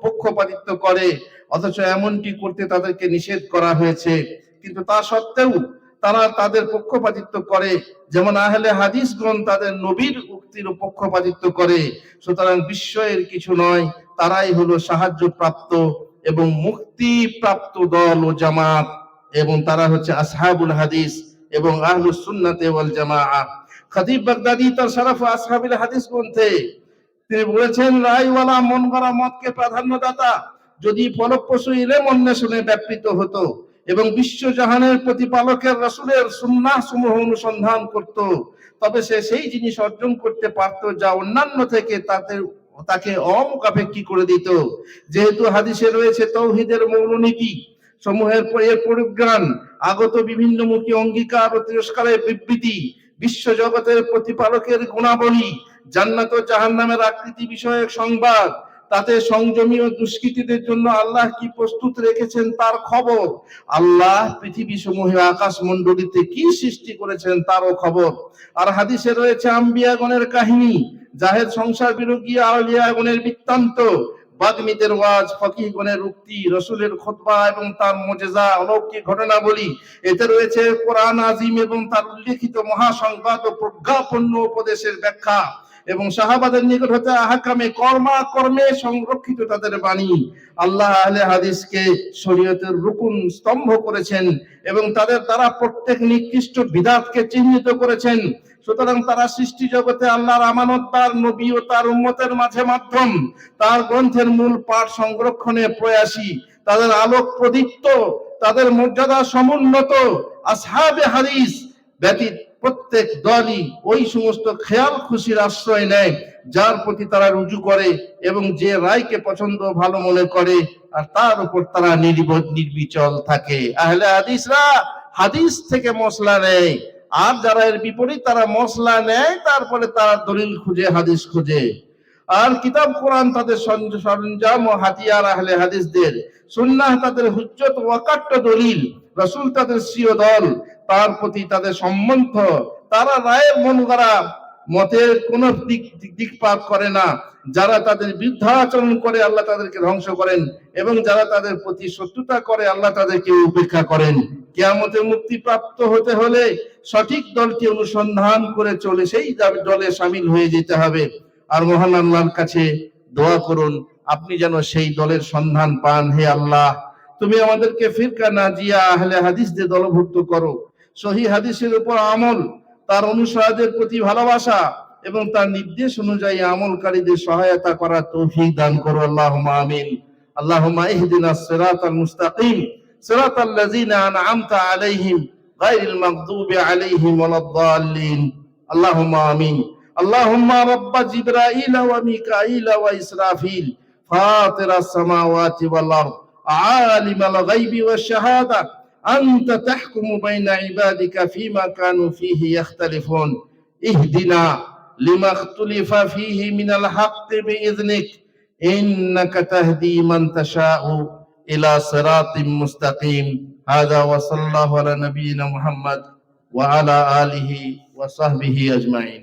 S1: পক্ষপাতিত্ব করে, অথচ এমনটি করতে তাদেরকে নিষেধ করা হয়েছে। কিন্তু তা সত্ত্বেও তারা তাদের পক্ষপাতিত্ব করে, যেমন আহলে হাদিসগণ তাদের নবীর উক্তির পক্ষপাতিত্ব করে। সুতরাং বিস্ময়ের কিছু নয়, তারাই হলো সাহায্য প্রাপ্ত এবং মুক্তি প্রাপ্ত দল ও জামাত, এবং তারা হচ্ছে আসহাবুল হাদিস এবং আহলুস সুন্নাতে ওয়াল জামাআহ। খতিব বাগদাদি তার শরফ আসহাবুল হাদিস গ্রন্থে তিনি বলেছেন, রায়ওয়ালা মন গড়া মতকে প্রাধান্যদাতা যদি ফলপ্রসূ ইলম অন্বেষণে ব্যাপৃত হতো এবং বিশ্বজাহানের প্রতিপালকের রাসূলের সুন্নাহ সমূহ অনুসন্ধান করত, তবে সে সেই জিনিস অর্জন করতে পারত যা অন্যান্য থেকে তাকে অমুখাপেক্ষী করে দিত। যেহেতু হাদিসে রয়েছে তাওহীদের মৌলনীতি সমূহের পরিজ্ঞান, আগত বিভিন্নমুখী অঙ্গীকার ও তিরস্কারের বিবৃতি, বিশ্ব জগতের প্রতিপালকের গুণাবলী, জান্নাত ও জাহান্নামের আকৃতি বিষয়ক সংবাদ, তাতে সংযমী ও দুষ্কৃতীদের জন্য আল্লাহ কি প্রস্তুত রেখেছেন তার খবর, আল্লাহ পৃথিবী সমূহে আকাশ মণ্ডলীতে কি সৃষ্টি করেছেন তারও খবর। আর হাদিসে রয়েছে আম্বিয়াগণের কাহিনী, জাহেদ সংসার বিরোধী আউলিয়াগণের বৃত্তান্ত, বাগ্মীদের ওয়াজ, ফকিহগণের উক্তি, রাসূলের খুতবা এবং তার মুজিজা অলৌকিক ঘটনাবলী। এতে রয়েছে কোরআন আযীম এবং তার উল্লেখিত মহাসংবাদ ও প্রজ্ঞাপন্য উপদেশের ব্যাখ্যা, এবং সাহাবাদের নিকট হতে আহকামে কর্মে সংরক্ষিত তাদের বাণী। আল্লাহ আহলে হাদিসকে শরীয়তের রুকুন স্তম্ভ করেছেন এবং তাদের দ্বারা প্রত্যেক নিকৃষ্ট বিদআতকে চিহ্নিত করেছেন। সুতরাং তারা সৃষ্টি জগতে আল্লাহর আমানত, তার নবী ও তার উম্মতের মাঝে মাধ্যম, তার গ্রন্থের মূল পাঠ সংরক্ষণে প্রয়াসী, তাদের আলোক প্রদীপ্ত, তাদের মর্যাদা সমুন্নত। আসহাবে হাদিস ব্যতীত প্রত্যেক দলই ওই সমস্ত খেয়াল খুশির আশ্রয় নেয় যার প্রতি তারা রুজু করে এবং যে রায়কে পছন্দ ভালো মনে করে, আর তার উপর তারা নির্বিচল থাকে। আহলে হাদিসরা হাদিস থেকে মসলা নেয়, আর যারা এর বিপরীত তারা মসলা নেয়, তারপরে তারা দলিল খুঁজে, হাদিস খুঁজে। আর কিতাব কোরআন তাদের সরঞ্জাম ও হাতিয়ার, আহলে হাদিসদের সুন্নাহ তাদের হুজ্জত ও অকাট্য দলিল, রাসূল তাদের স্বীয় দল, তার প্রতি তাদের সম্বন্ধ। তারা রায়ের মন গড়া মতের কোন দিকপাত করে না। যারা তাদের বিরুদ্ধাচরণ করে আল্লাহ তাদেরকে ধ্বংস করেন, এবং যারা তাদের প্রতি শত্রুতা করে আল্লাহ তাদেরকে উপেক্ষা করেন। কিয়ামতে মুক্তি প্রাপ্ত হতে হলে সঠিক দলটি অনুসন্ধান করে চলে সেই দলে শামিল হয়ে যেতে হবে। আর মহান আল্লাহর কাছে দোয়া করুন, আপনি যেন সেই দলের সন্ধান পান। হে আল্লাহ, তুমি আমাদেরকে ফিরকা নাজিয়া আহলে হাদিসদের দলভুক্ত করো। সহিহ হাদিসের উপর আমল, তার অনুসারীদের প্রতি ভালোবাসা এবং তার নির্দেশ অনুযায়ী আমলকারীদের সহায়তা করার তৌফিক দান করো। আল্লাহুম্মা আমিন। আল্লাহুম্মা ইহদিনাস সিরাতাল মুস্তাকিম সিরাতাল লাযিনা আন'আমতা আলাইহিম গায়রিল মাগদুবি আলাইহিম ওয়ালাদ-দাল্লিন। আল্লাহুম্মা আমিন। আল্লাহুম্মা রাব্বা জিবরাইল ওয়া মিকাঈল ওয়া ইসরাফিল ফাতিরাস সামাওয়াতি ওয়াল আরদ আলিমাল গায়বি ওয়াশ শাহাদা আনতা তাহকুমু বাইনা ইবাদিকা ফীমা কানু ফীহি ইখতালিফুন ইহদিনা লিমা ইখতুলিফা ফীহি মিনাল হাক্কি বিইذনিক ইন্নাকা তাহদি মান তাশাউ ইলা সিরাতিম মুস্তাকিম। হাযা ওয়া সাল্লাল্লাহু আলা নাবিয়িনা মুহাম্মদ ওয়া আলা আলিহি ওয়া সাহবিহি আজমাইন।